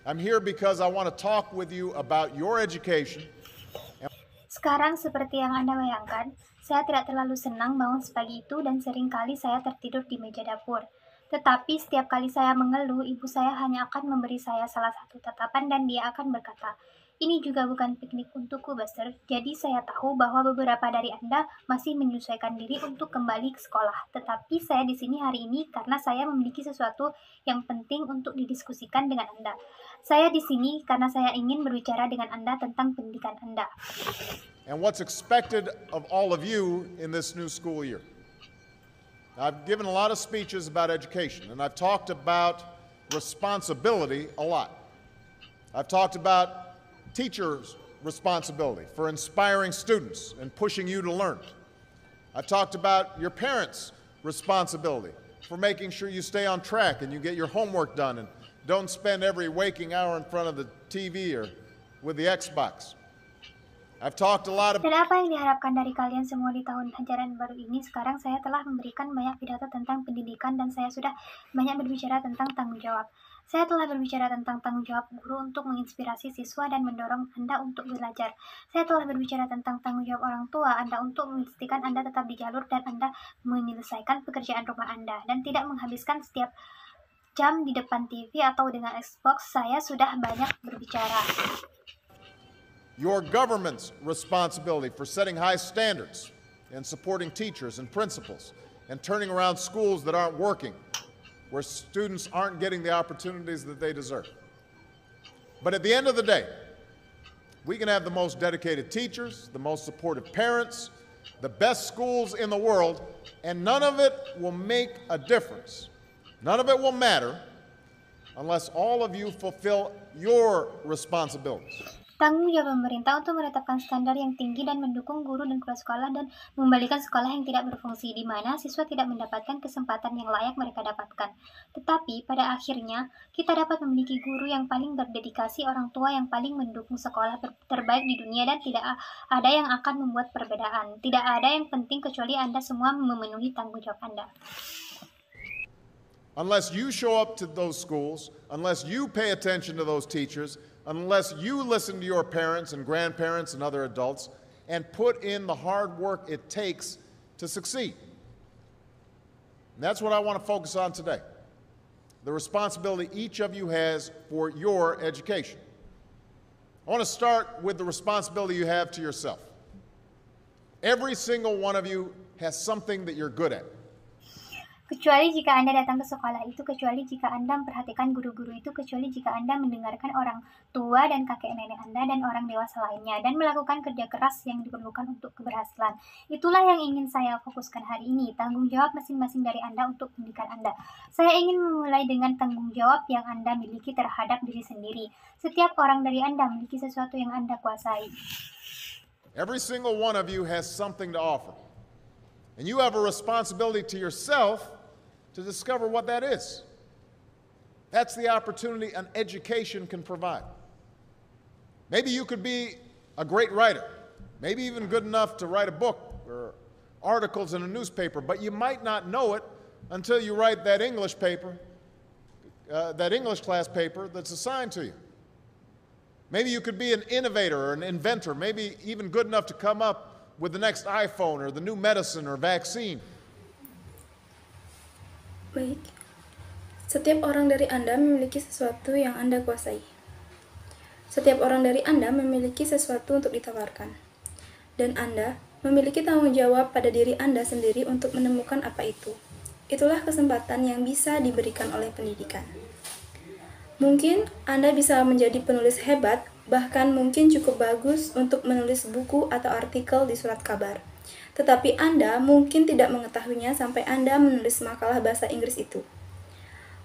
S19: I'm here because I want to talk with you about your education.
S21: Sekarang seperti yang Anda bayangkan, saya tidak terlalu senang bangun sepagi itu dan seringkali saya tertidur di meja dapur. Tetapi setiap kali saya mengeluh, ibu saya hanya akan memberi saya salah satu tatapan dan dia akan berkata, "Ini juga bukan piknik untukku, Buster." Jadi saya tahu bahwa beberapa dari Anda masih menyesuaikan diri untuk kembali ke sekolah. Tetapi saya di sini hari ini karena saya memiliki sesuatu yang penting untuk didiskusikan dengan Anda. Saya di sini karena saya ingin berbicara dengan Anda tentang pendidikan Anda.
S19: And what's expected of all of you in this new school year. I've given a lot of speeches about education, and I've talked about responsibility a lot. I've talked about teachers' responsibility for inspiring students and pushing you to learn. I've talked about your parents' responsibility for making sure you stay on track and you get your homework done and don't spend every waking hour in front of the TV or with the Xbox. I've talked a lot about...
S21: Dan apa yang diharapkan dari kalian semua di tahun ajaran baru ini? Sekarang saya telah memberikan banyak pidato tentang pendidikan dan saya sudah banyak berbicara tentang tanggung jawab. Saya telah berbicara tentang tanggung jawab guru untuk menginspirasi siswa dan mendorong Anda untuk belajar. Saya telah berbicara tentang tanggung jawab orang tua Anda untuk memastikan Anda tetap di jalur dan Anda menyelesaikan pekerjaan rumah Anda dan tidak menghabiskan setiap jam di depan TV atau dengan Xbox. Saya sudah banyak berbicara.
S19: Your government's responsibility for setting high standards and supporting teachers and principals and turning around schools that aren't working, where students aren't getting the opportunities that they deserve. But at the end of the day, we can have the most dedicated teachers, the most supportive parents, the best schools in the world, and none of it will make a difference. None of it will matter unless all of you fulfill your responsibilities.
S21: Tanggung jawab pemerintah untuk menetapkan standar yang tinggi dan mendukung guru dan kepala sekolah dan mengembalikan sekolah yang tidak berfungsi di mana siswa tidak mendapatkan kesempatan yang layak mereka dapatkan. Tetapi pada akhirnya kita dapat memiliki guru yang paling berdedikasi, orang tua yang paling mendukung sekolah terbaik di dunia dan tidak ada yang akan membuat perbedaan. Tidak ada yang penting kecuali Anda semua memenuhi tanggung jawab Anda.
S19: unless you show up to those schools, unless you pay attention to those teachers, unless you listen to your parents and grandparents and other adults and put in the hard work it takes to succeed. And that's what I want to focus on today. The responsibility each of you has for your education. I want to start with the responsibility you have to yourself. Every single one of you has something that you're good at.
S21: Kecuali jika Anda datang ke sekolah itu, kecuali jika Anda memperhatikan guru-guru itu, kecuali jika Anda mendengarkan orang tua dan kakek nenek Anda dan orang dewasa lainnya, dan melakukan kerja keras yang diperlukan untuk keberhasilan. Itulah yang ingin saya fokuskan hari ini, tanggung jawab masing-masing dari Anda untuk pendidikan Anda. Saya ingin memulai dengan tanggung jawab yang Anda miliki terhadap diri sendiri. Setiap orang dari Anda memiliki sesuatu yang Anda kuasai.
S19: Every single one of you has something to offer. And you have a responsibility to yourself to discover what that is. That's the opportunity an education can provide. Maybe you could be a great writer, maybe even good enough to write a book or articles in a newspaper, but you might not know it until you write that English paper, that English class paper that's assigned to you. Maybe you could be an innovator or an inventor, maybe even good enough to come up with the next iPhone or the new medicine or vaccine.
S17: Baik, setiap orang dari Anda memiliki sesuatu yang Anda kuasai. Setiap orang dari Anda memiliki sesuatu untuk ditawarkan. Dan Anda memiliki tanggung jawab pada diri Anda sendiri untuk menemukan apa itu. Itulah kesempatan yang bisa diberikan oleh pendidikan. Mungkin Anda bisa menjadi penulis hebat, bahkan mungkin cukup bagus untuk menulis buku atau artikel di surat kabar. Tetapi Anda mungkin tidak mengetahuinya sampai Anda menulis makalah bahasa Inggris itu.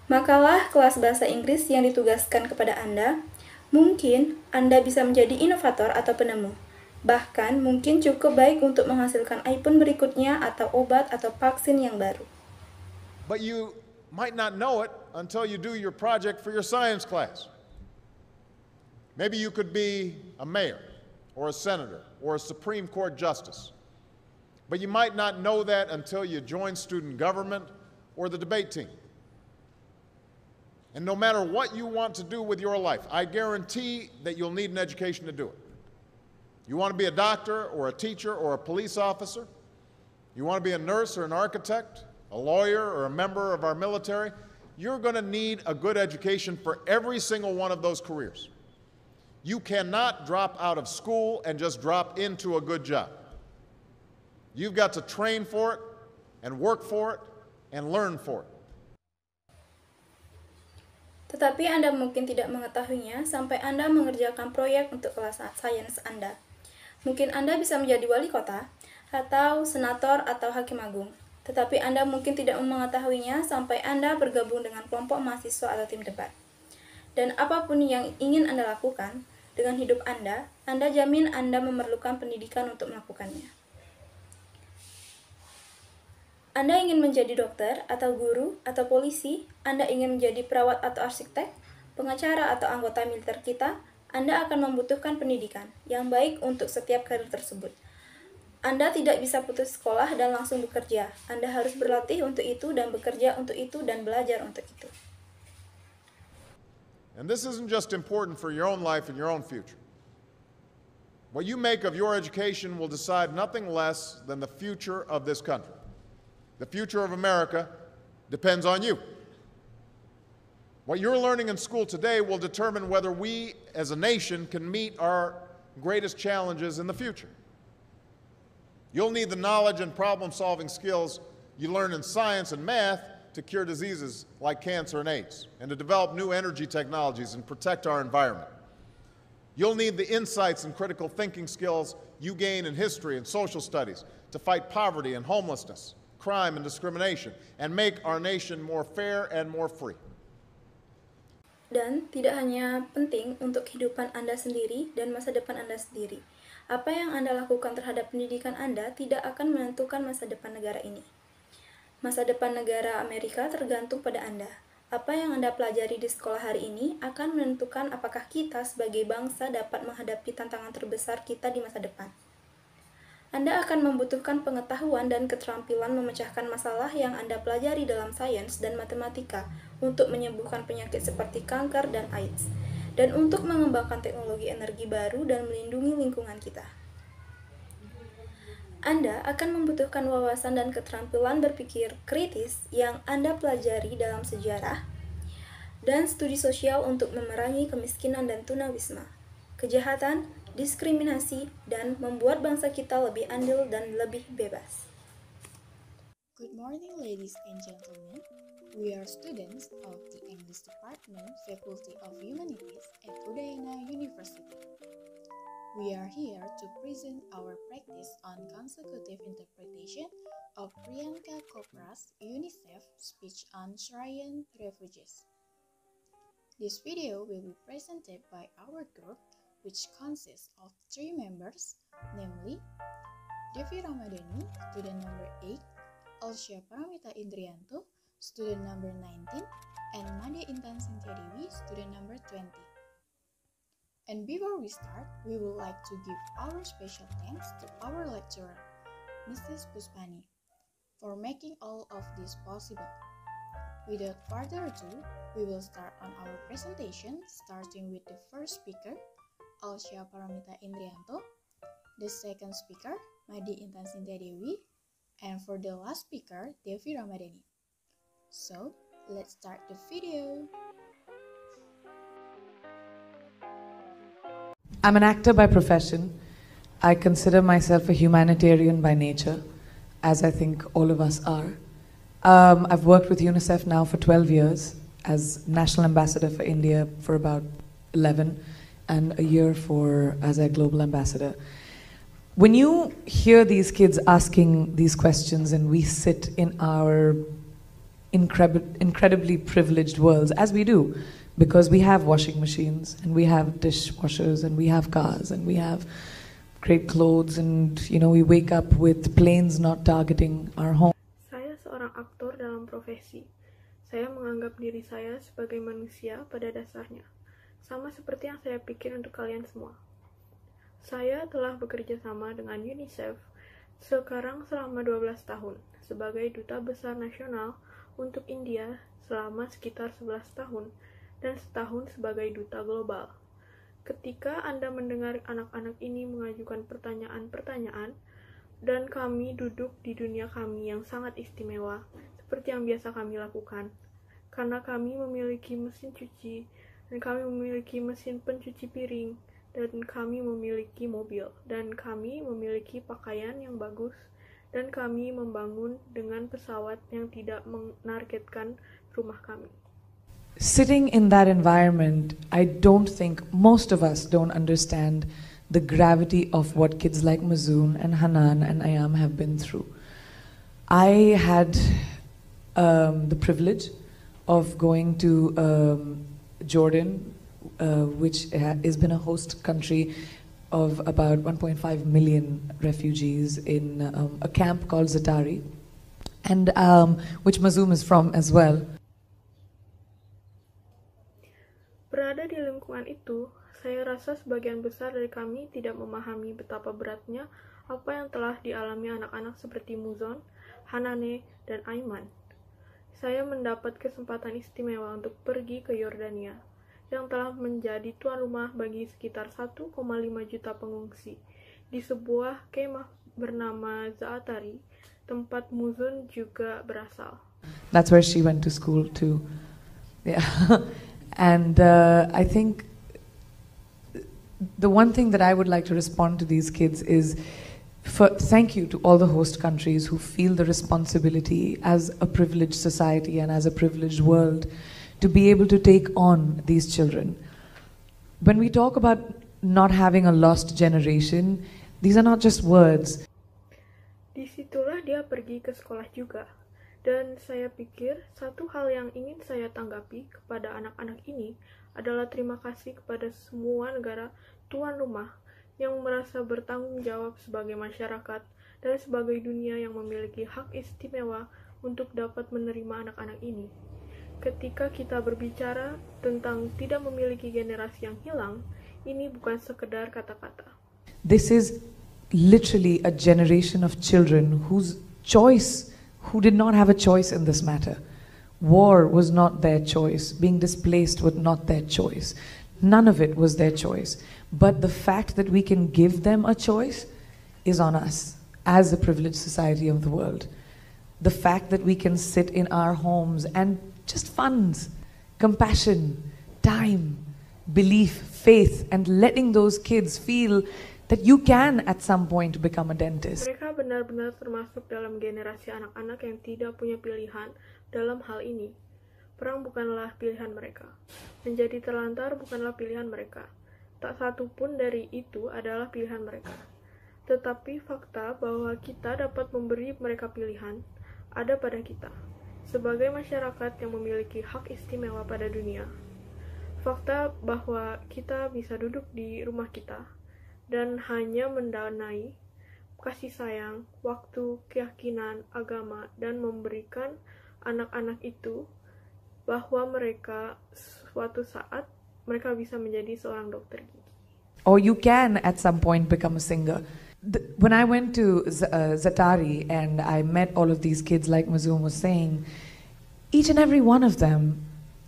S17: Makalah kelas bahasa Inggris yang ditugaskan kepada Anda, mungkin Anda bisa menjadi inovator atau penemu. Bahkan mungkin cukup baik untuk menghasilkan iPhone berikutnya atau obat atau vaksin yang baru.
S19: But you might not know it until you do your project for your science class. Maybe you could be a mayor or a senator or a Supreme Court justice. But you might not know that until you join student government or the debate team. And no matter what you want to do with your life, I guarantee that you'll need an education to do it. You want to be a doctor or a teacher or a police officer? You want to be a nurse or an architect, a lawyer or a member of our military? You're going to need a good education for every single one of those careers. You cannot drop out of school and just drop into a good job. You've got to train for it, and work for it, and learn for it.
S17: Tetapi Anda mungkin tidak mengetahuinya sampai Anda mengerjakan proyek untuk kelas sains Anda. Mungkin Anda bisa menjadi wali kota, atau senator, atau hakim agung. Tetapi Anda mungkin tidak mengetahuinya sampai Anda bergabung dengan kelompok mahasiswa atau tim debat. Dan apapun yang ingin Anda lakukan dengan hidup Anda jamin Anda memerlukan pendidikan untuk melakukannya. Anda ingin menjadi dokter, atau guru, atau polisi, Anda ingin menjadi perawat atau arsitek, pengacara atau anggota militer kita, Anda akan membutuhkan pendidikan yang baik untuk setiap karir tersebut. Anda tidak bisa putus sekolah dan langsung bekerja. Anda harus berlatih untuk itu dan bekerja untuk itu dan belajar untuk itu.
S19: And this isn't just important for your own life and your own future. What you make of your education will decide nothing less than the future of this country. The future of America depends on you. What you're learning in school today will determine whether we as a nation can meet our greatest challenges in the future. You'll need the knowledge and problem-solving skills you learn in science and math to cure diseases like cancer and AIDS, and to develop new energy technologies and protect our environment. You'll need the insights and critical thinking skills you gain in history and social studies to fight poverty and homelessness, crime and discrimination, and make our nation more fair and more free.
S17: Dan tidak hanya penting untuk kehidupan Anda sendiri dan masa depan Anda sendiri. Apa yang Anda lakukan terhadap pendidikan Anda tidak akan menentukan masa depan negara ini. Masa depan negara Amerika tergantung pada Anda. Apa yang Anda pelajari di sekolah hari ini akan menentukan apakah kita sebagai bangsa dapat menghadapi tantangan terbesar kita di masa depan. Anda akan membutuhkan pengetahuan dan keterampilan memecahkan masalah yang Anda pelajari dalam sains dan matematika untuk menyembuhkan penyakit seperti kanker dan AIDS, dan untuk mengembangkan teknologi energi baru dan melindungi lingkungan kita. Anda akan membutuhkan wawasan dan keterampilan berpikir kritis yang Anda pelajari dalam sejarah dan studi sosial untuk memerangi kemiskinan dan tunawisma, kejahatan, diskriminasi, dan membuat bangsa kita lebih adil dan lebih bebas.
S3: Good morning, ladies and gentlemen. We are students of the English Department, Faculty of Humanities at Udayana University. We are here to present our practice on consecutive interpretation of Priyanka Chopra's UNICEF speech on Syrian refugees. This video will be presented by our group, which consists of 3 members, namely Devi Ramadhani, student number 8, Alsya Paramita Indrianto, student number 19, and Made Intan Cynthia Dewi, student number 20. And before we start, we would like to give our special thanks to our lecturer, Mrs. Puspani, for making all of this possible. Without further ado, we will start on our presentation, starting with the first speaker, Alsya Paramita Indrianto, the second speaker, Made Intan Cynthia Dewi, and for the last speaker, Devi Ramadhani. So, let's start the video.
S22: I'm an actor by profession. I consider myself a humanitarian by nature, as I think all of us are. I've worked with UNICEF now for 12 years as National Ambassador for India for about 11, and a year as a Global Ambassador. When you hear these kids asking these questions and we sit in our incredibly privileged worlds, as we do, because we have washing machines and we have dishwashers and we have cars and we have great clothes and we wake up with planes not targeting our home.
S23: Saya seorang aktor dalam profesi. Saya menganggap diri saya sebagai manusia pada dasarnya, sama seperti yang saya pikir untuk kalian semua. Saya telah bekerja sama dengan UNICEF sekarang selama 12 tahun sebagai Duta Besar Nasional untuk India selama sekitar 11 tahun dan setahun sebagai Duta Global. Ketika Anda mendengar anak-anak ini mengajukan pertanyaan-pertanyaan, dan kami duduk di dunia kami yang sangat istimewa, seperti yang biasa kami lakukan, karena kami memiliki mesin cuci, dan kami memiliki mesin pencuci piring, dan kami memiliki mobil, dan kami memiliki pakaian yang bagus, dan kami membangun dengan pesawat yang tidak menargetkan rumah kami.
S22: Sitting in that environment, I don't think most of us don't understand the gravity of what kids like Mazoon and Hanan and Ayam have been through. I had the privilege of going to Jordan, which has been a host country of about 1.5 million refugees in a camp called Zatari, and which Mazoom is from as well.
S23: Berada di lingkungan itu, saya rasa sebagian besar dari kami tidak memahami betapa beratnya apa yang telah dialami anak-anak seperti Muzon, Hanane, dan Aiman. Saya mendapat kesempatan istimewa untuk pergi ke Yordania, yang telah menjadi tuan rumah bagi sekitar 1,5 juta pengungsi, di sebuah kemah bernama Zaatari, tempat Muzon juga berasal.
S22: That's where she went to school too. Yeah. And I think the one thing that I would like to respond to these kids is thank you to all the host countries who feel the responsibility as a privileged society and as a privileged world to be able to take on these children. When we talk about not having a lost generation, these are not just words.
S23: Disitulah dia pergi ke sekolah juga. Dan saya pikir satu hal yang ingin saya tanggapi kepada anak-anak ini adalah terima kasih kepada semua negara tuan rumah yang merasa bertanggung jawab sebagai masyarakat dan sebagai dunia yang memiliki hak istimewa untuk dapat menerima anak-anak ini. Ketika kita berbicara tentang tidak memiliki generasi yang hilang, ini bukan sekedar kata-kata.
S22: This is literally a generation of children who did not have a choice in this matter. War was not their choice. Being displaced was not their choice. None of it was their choice. But the fact that we can give them a choice is on us as a privileged society of the world. The fact that we can sit in our homes and just funds, compassion, time, belief, faith, and letting those kids feel that you can at some point become a dentist.
S23: Mereka benar-benar termasuk dalam generasi anak-anak yang tidak punya pilihan dalam hal ini. Perang bukanlah pilihan mereka. Menjadi terlantar bukanlah pilihan mereka. Tak satu pun dari itu adalah pilihan mereka. Tetapi fakta bahwa kita dapat memberi mereka pilihan ada pada kita, sebagai masyarakat yang memiliki hak istimewa pada dunia. Fakta bahwa kita bisa duduk di rumah kita dan hanya mendanai kasih sayang, waktu, keyakinan, agama, dan memberikan anak-anak itu bahwa mereka suatu saat mereka bisa menjadi seorang dokter gigi.
S22: Or you can at some point become a singer. When I went to Zatari and I met all of these kids, like Mazoom was saying, each and every one of them,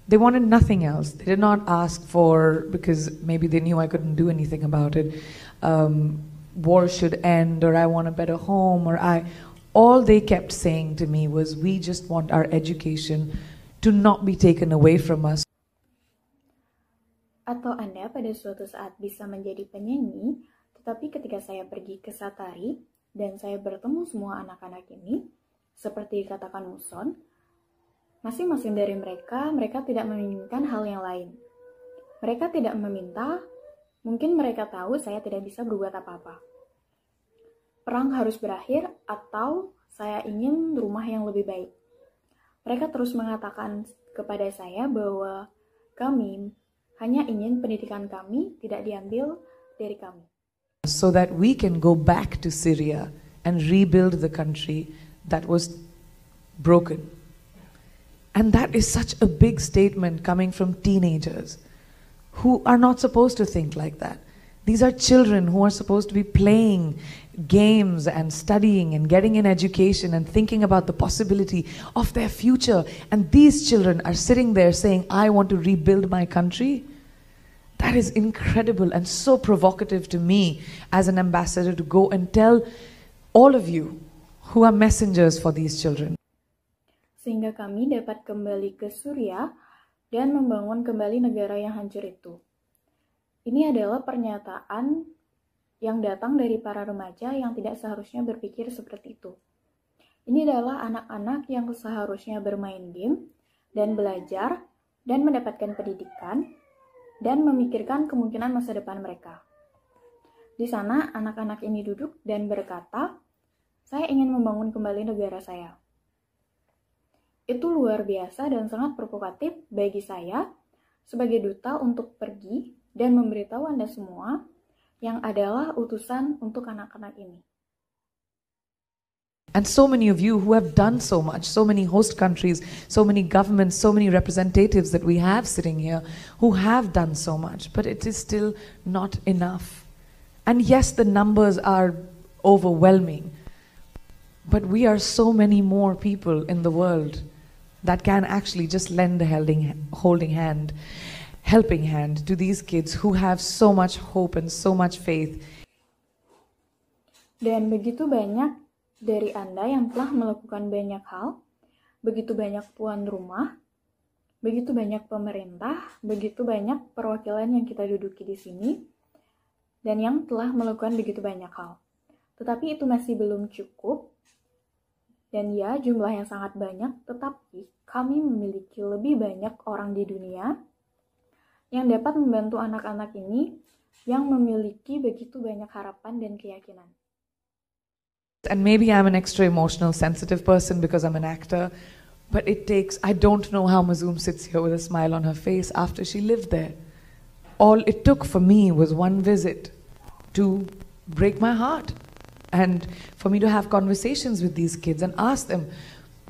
S22: they wanted nothing else. They did not ask for, because maybe they knew I couldn't do anything about it, war should end, or I want a better home, or all they kept saying to me was, we just want our education to not be taken away from us.
S17: Atau Anda pada suatu saat bisa menjadi penyanyi, tetapi ketika saya pergi ke Zatari dan saya bertemu semua anak-anak ini, seperti katakan Muson, masing-masing dari mereka tidak menginginkan hal yang lain. Mereka tidak meminta, mungkin mereka tahu saya tidak bisa berbuat apa-apa. Perang harus berakhir atau saya ingin rumah yang lebih baik. Mereka terus mengatakan kepada saya bahwa kami hanya ingin pendidikan kami tidak diambil dari kami.
S22: So that we can go back to Syria and rebuild the country that was broken. And that is such a big statement coming from teenagers who are not supposed to think like that. These are children who are supposed to be playing games and studying and getting an education and thinking about the possibility of their future. And these children are sitting there saying, I want to rebuild my country. That is incredible and so provocative to me as an ambassador to go and tell all of you who are messengers for these children.
S17: Sehingga kami dapat kembali ke Suriah dan membangun kembali negara yang hancur itu. Ini adalah pernyataan yang datang dari para remaja yang tidak seharusnya berpikir seperti itu. Ini adalah anak-anak yang seharusnya bermain game dan belajar dan mendapatkan pendidikan dan memikirkan kemungkinan masa depan mereka. Di sana anak-anak ini duduk dan berkata, saya ingin membangun kembali negara saya. Itu luar biasa dan sangat provokatif bagi saya sebagai duta untuk pergi dan memberitahu Anda semua yang adalah utusan untuk anak-anak ini.
S22: And so many of you who have done so much, so many host countries, so many governments, so many representatives that we have sitting here who have done so much, but it is still not enough. And yes, the numbers are overwhelming, but we are so many more people in the world that can actually just lend a helping hand to these kids who have so much hope and so much faith.
S17: Dan begitu banyak dari Anda yang telah melakukan banyak hal, begitu banyak tuan rumah, begitu banyak pemerintah, begitu banyak perwakilan yang kita duduki di sini, dan yang telah melakukan begitu banyak hal. Tetapi itu masih belum cukup, dan ya jumlah yang sangat banyak, tetapi kami memiliki lebih banyak orang di dunia yang dapat membantu anak-anak ini yang memiliki begitu banyak harapan dan keyakinan.
S22: And maybe I'm an extra emotional, sensitive person because I'm an actor, but it takes, I don't know how Mazoom sits here with a smile on her face after she lived there. All it took for me was one visit to break my heart and for me to have conversations with these kids and ask them,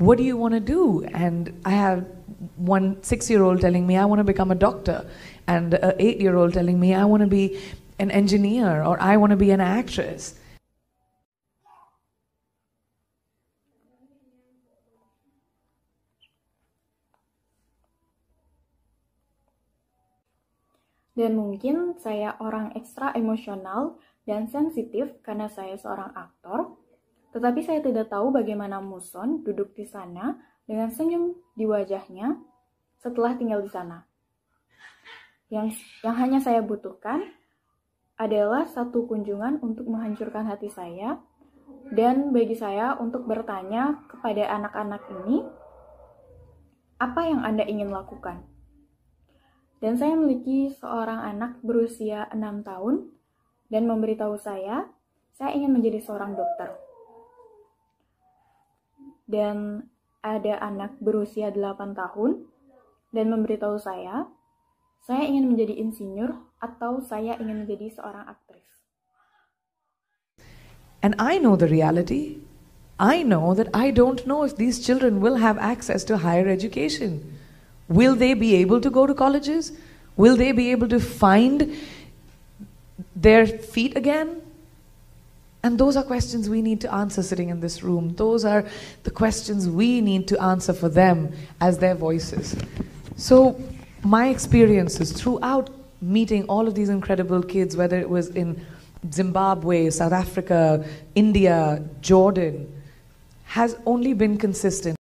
S22: what do you want to do? And I have one 6-year-old telling me I want to become a doctor, and an 8-year-old telling me I want to be an engineer or I want to be an actress.
S3: Dan mungkin saya orang ekstra emosional dan sensitif karena saya seorang aktor, tetapi saya tidak tahu bagaimana Muson duduk di sana dengan senyum di wajahnya setelah tinggal di sana. Yang hanya saya butuhkan adalah satu kunjungan untuk menghancurkan hati saya, dan bagi saya untuk bertanya kepada anak-anak ini, apa yang Anda ingin lakukan? Dan saya memiliki seorang anak berusia 6 tahun dan memberitahu saya ingin menjadi seorang dokter. Dan ada anak berusia 8 tahun dan memberitahu saya ingin menjadi insinyur atau saya ingin menjadi seorang aktris.
S22: And I know the reality. I know that I don't know if these children will have access to higher education. Will they be able to go to colleges? Will they be able to find their feet again? And those are questions we need to answer sitting in this room. Those are the questions we need to answer for them as their voices. So my experiences throughout meeting all of these incredible kids, whether it was in Zimbabwe, South Africa, India, Jordan, has only been consistent.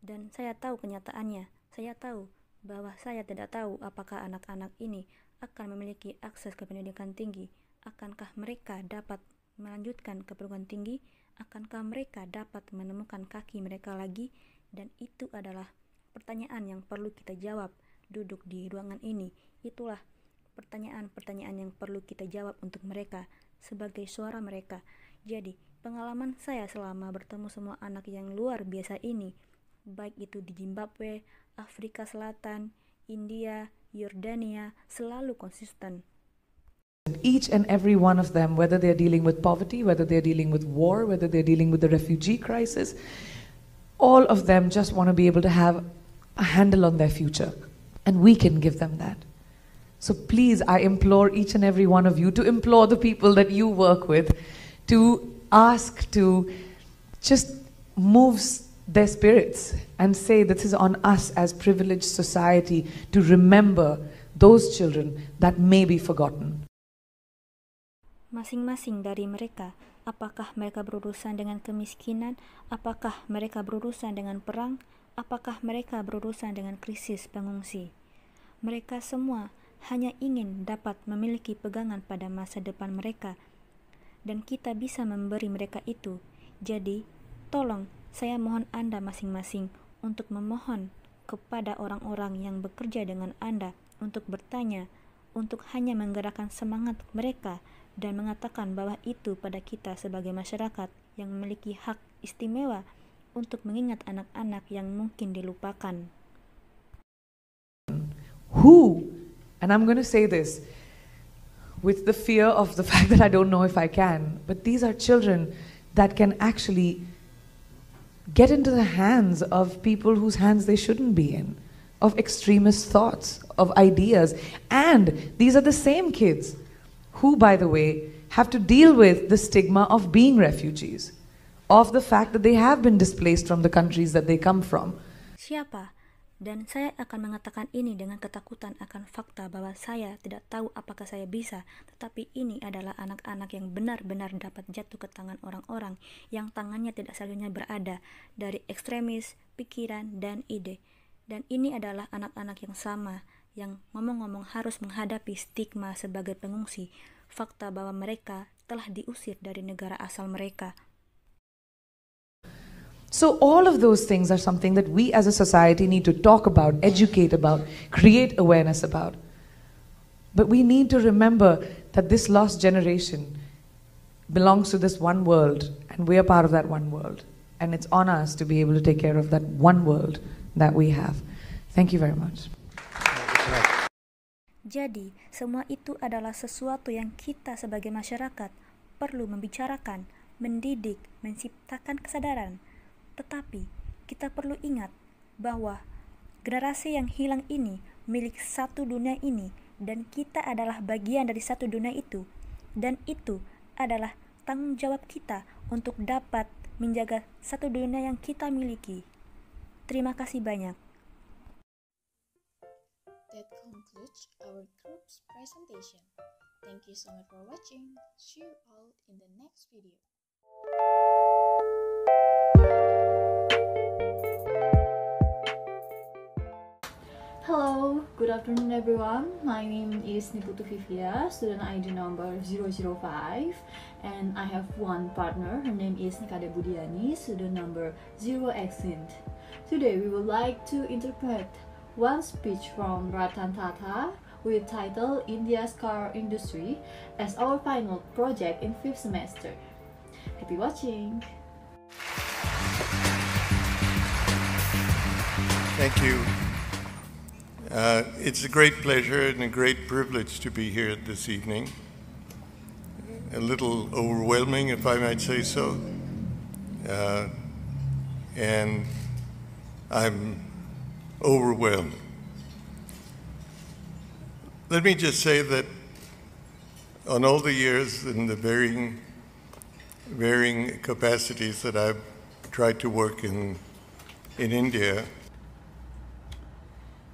S6: Dan saya tahu kenyataannya. Saya tahu bahwa saya tidak tahu apakah anak-anak ini akan memiliki akses ke pendidikan tinggi. Akankah mereka dapat melanjutkan ke perguruan tinggi? Akankah mereka dapat menemukan kaki mereka lagi? Dan itu adalah pertanyaan yang perlu kita jawab duduk di ruangan ini. Itulah pertanyaan-pertanyaan yang perlu kita jawab untuk mereka sebagai suara mereka. Jadi, pengalaman saya selama bertemu semua anak yang luar biasa ini, baik itu di Zimbabwe, Afrika Selatan, India, Yordania, selalu konsisten.
S22: Each and every one of them, whether they're dealing with poverty, whether they're dealing with war, whether they're dealing with the refugee crisis, all of them just want to be able to have a handle on their future. And we can give them that. So please, I implore each and every one of you to implore the people that you work with to ask to just move their spirits and say this is on us as privileged society to remember those children that may be forgotten.
S6: Masing-masing dari mereka, apakah mereka berurusan dengan kemiskinan, apakah mereka berurusan dengan perang, apakah mereka berurusan dengan krisis pengungsi. Mereka semua hanya ingin dapat memiliki pegangan pada masa depan mereka, dan kita bisa memberi mereka itu. Jadi, tolong saya mohon Anda masing-masing untuk memohon kepada orang-orang yang bekerja dengan Anda untuk bertanya, untuk hanya menggerakkan semangat mereka dan mengatakan bahwa itu pada kita sebagai masyarakat yang memiliki hak istimewa untuk mengingat anak-anak yang mungkin dilupakan.
S22: Who, and I'm going to say this with the fear of the fact that I don't know if I can, but these are children that can actually get into the hands of people whose hands they shouldn't be in, of extremist thoughts, of ideas. And these are the same kids who, by the way, have to deal with the stigma of being refugees, of the fact that they have been displaced from the countries that they come from.
S6: Siapa? Dan saya akan mengatakan ini dengan ketakutan akan fakta bahwa saya tidak tahu apakah saya bisa, tetapi ini adalah anak-anak yang benar-benar dapat jatuh ke tangan orang-orang yang tangannya tidak seharusnya berada, dari ekstremis, pikiran, dan ide. Dan ini adalah anak-anak yang sama, yang ngomong-ngomong harus menghadapi stigma sebagai pengungsi, fakta bahwa mereka telah diusir dari negara asal mereka.
S22: So all of those things are something that we as a society need to talk about, educate about, create awareness about. But we need to remember that this lost generation belongs to this one world, and we are part of that one world. And it's on us to be able to take care of that one world that we have. Thank you very much.
S6: Jadi, semua itu adalah sesuatu yang kita sebagai masyarakat perlu membicarakan, mendidik, menciptakan kesadaran. Tetapi, kita perlu ingat bahwa generasi yang hilang ini milik satu dunia ini, dan kita adalah bagian dari satu dunia itu. Dan itu adalah tanggung jawab kita untuk dapat menjaga satu dunia yang kita miliki. Terima kasih banyak.
S3: That concludes our group's presentation. Thank you so much for watching. See you all in the next video.
S5: Hello, good afternoon everyone. My name is Niputu Vivia, student ID number 005, and I have one partner. Her name is Nikade Budiani, student number 0xint. Today we would like to interpret one speech from Ratan Tata with title India's Car Industry as our final project in 5th semester. Happy watching!
S7: Thank you. It's a great pleasure and a great privilege to be here this evening. A little overwhelming, if I might say so. And I'm overwhelmed. Let me just say that on all the years and the varying capacities that I've tried to work in India,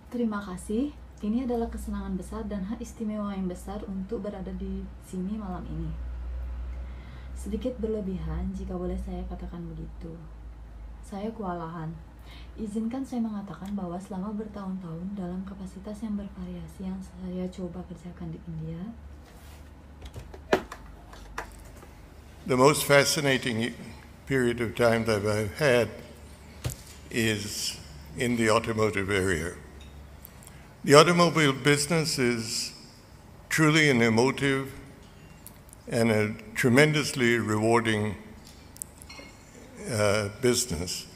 S5: Terima kasih. Ini adalah kesenangan besar dan hak istimewa yang besar untuk berada di sini malam ini. Sedikit berlebihan jika boleh saya katakan begitu. Saya kewalahan. Izinkan saya mengatakan bahwa selama bertahun-tahun dalam kapasitas yang bervariasi yang saya coba kerjakan di India,
S7: the most fascinating period of time that I've had is in the automotive area. The automobile business is truly an emotive and a tremendously rewarding business.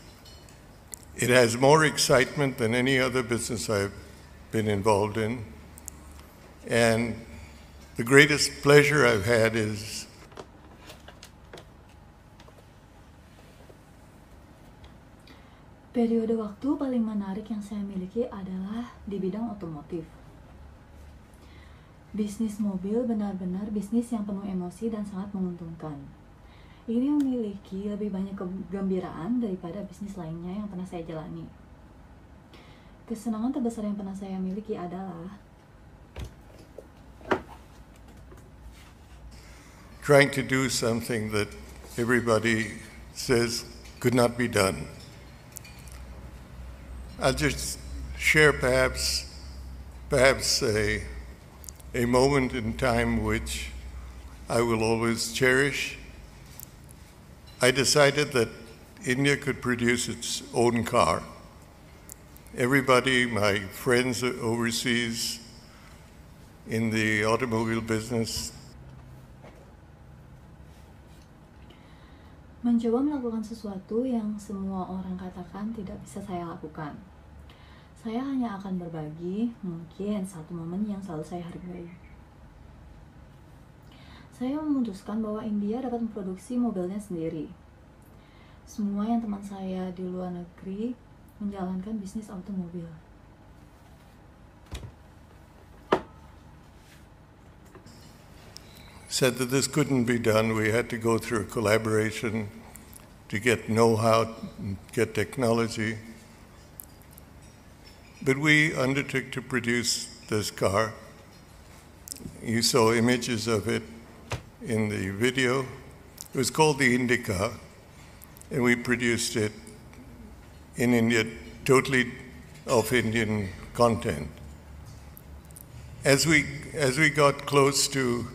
S7: It has more excitement than any other business I've been involved in. And the greatest pleasure I've had is
S5: periode waktu paling menarik yang saya miliki adalah di bidang otomotif. Bisnis mobil benar-benar bisnis yang penuh emosi dan sangat menguntungkan. Ini memiliki lebih banyak kegembiraan daripada bisnis lainnya yang pernah saya jalani. Kesenangan terbesar yang pernah saya miliki adalah
S7: trying to do something that everybody says could not be done. I'll just share perhaps a moment in time which I will always cherish. I decided that India could produce its own car. Everybody, my friends overseas in the automobile business,
S5: mencoba melakukan sesuatu yang semua orang katakan tidak bisa saya lakukan. Saya hanya akan berbagi mungkin satu momen yang selalu saya hargai. Saya memutuskan bahwa India dapat memproduksi mobilnya sendiri. Semua yang teman saya di luar negeri menjalankan bisnis automobil.
S7: Said that this couldn't be done. We had to go through a collaboration to get know-how, get technology. But we undertook to produce this car. You saw images of it in the video. It was called the Indica, and we produced it in India, totally of Indian content. As we got close to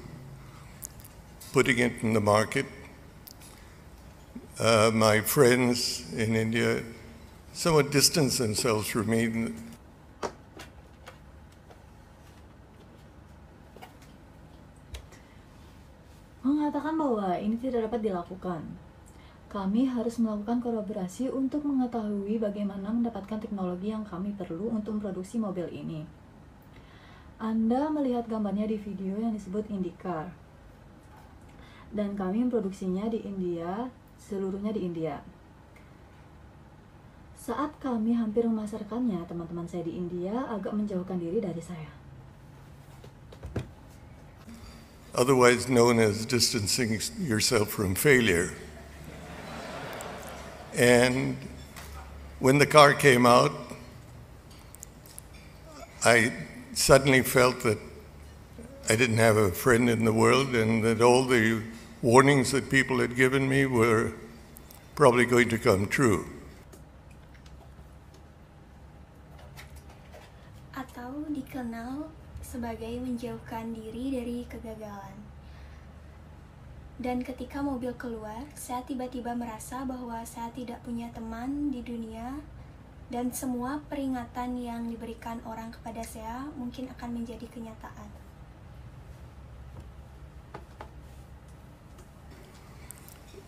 S7: putting it in the market, my friends in India somewhat distanced themselves from me.
S5: Mengatakan bahwa ini tidak dapat dilakukan. Kami harus melakukan kolaborasi untuk mengetahui bagaimana mendapatkan teknologi yang kami perlu untuk memproduksi mobil ini. Anda melihat gambarnya di video yang disebut IndyCar. Dan kami memproduksinya di India, seluruhnya di India. Saat kami hampir memasarkannya, teman-teman saya di India agak menjauhkan diri dari saya.
S7: Otherwise known as distancing yourself from failure. And when the car came out, I suddenly felt that I didn't have a friend in the world and that all the warnings that people had given me were probably going to come true.
S2: Atau dikenal sebagai menjauhkan diri dari kegagalan. Dan ketika mobil keluar, saya tiba-tiba merasa bahwa saya tidak punya teman di dunia dan semua peringatan yang diberikan orang kepada saya mungkin akan menjadi kenyataan.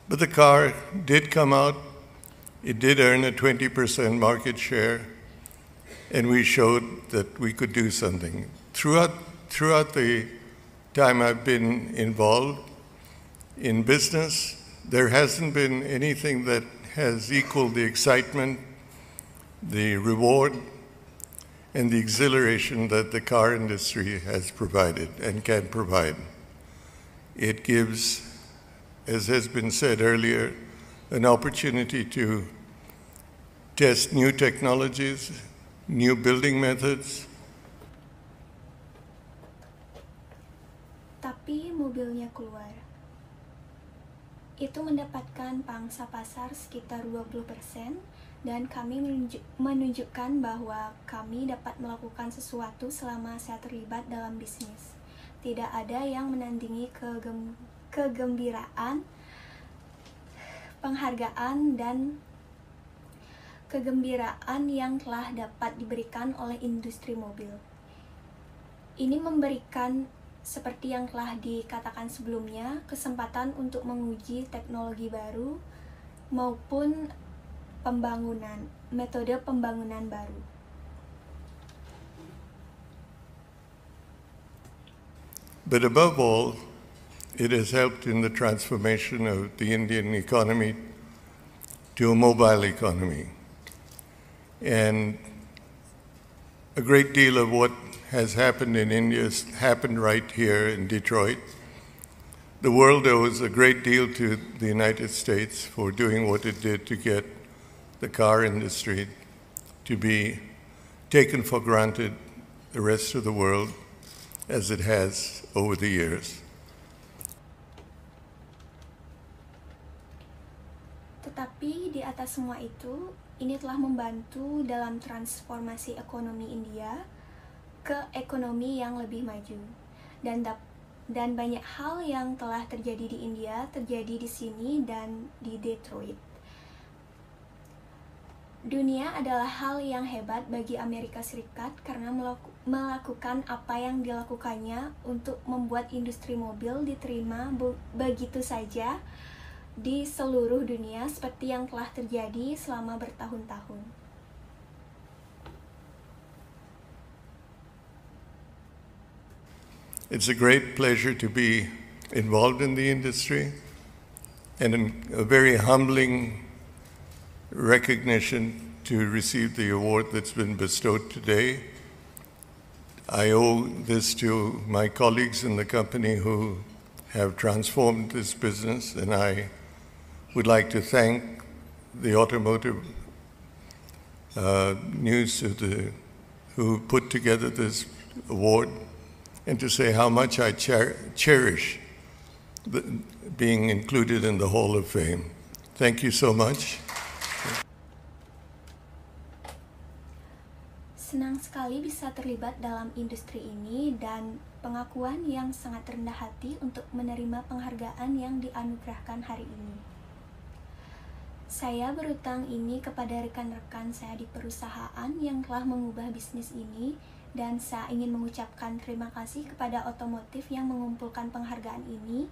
S7: But the car did come out, it did earn a 20% market share, and we showed that we could do something. Throughout the time I've been involved in business, there hasn't been anything that has equaled the excitement, the reward, and the exhilaration that the car industry has provided and can provide. It gives, as has been said earlier, an opportunity to test new technologies, new building methods.
S2: Tapi mobilnya keluar. Itu mendapatkan pangsa pasar sekitar 20% dan kami menunjukkan bahwa kami dapat melakukan sesuatu selama saya terlibat dalam bisnis. Tidak ada yang menandingi kegembiraan, penghargaan, dan kegembiraan yang telah dapat diberikan oleh industri mobil. Ini memberikan, seperti yang telah dikatakan sebelumnya, kesempatan untuk menguji teknologi baru maupun metode pembangunan baru.
S7: But above all, it has helped in the transformation of the Indian economy to a mobile economy. And a great deal of what has happened in India has happened right here in Detroit. The world owes a great deal to the United States for doing what it did to get the car industry to be taken for granted the rest of the world as it has over the years.
S2: Tetapi di atas semua itu, ini telah membantu dalam transformasi ekonomi India ke ekonomi yang lebih maju. Dan banyak hal yang telah terjadi di India terjadi di sini dan di Detroit. Dunia adalah hal yang hebat bagi Amerika Serikat karena melakukan apa yang dilakukannya untuk membuat industri mobil diterima begitu saja di seluruh dunia seperti yang telah terjadi selama bertahun-tahun.
S7: It's a great pleasure to be involved in the industry and a very humbling recognition to receive the award that's been bestowed today. I owe this to my colleagues in the company who have transformed this business, and I would like to thank the Automotive News who put together this award, and to say how much I cherish being included in the Hall of Fame. Thank you so much.
S2: Senang sekali bisa terlibat dalam industri ini dan pengakuan yang sangat rendah hati untuk menerima penghargaan yang dianugerahkan hari ini. Saya berutang ini kepada rekan-rekan saya di perusahaan yang telah mengubah bisnis ini, dan saya ingin mengucapkan terima kasih kepada otomotif yang mengumpulkan penghargaan ini,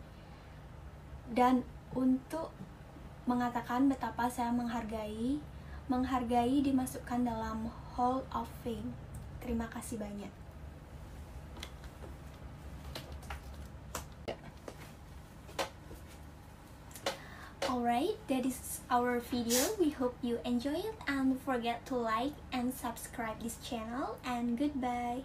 S2: dan untuk mengatakan betapa saya menghargai dimasukkan dalam Hall of Fame. Terima kasih banyak. Alright, that is our video. We hope you enjoy it, and don't forget to like and subscribe this channel, and goodbye.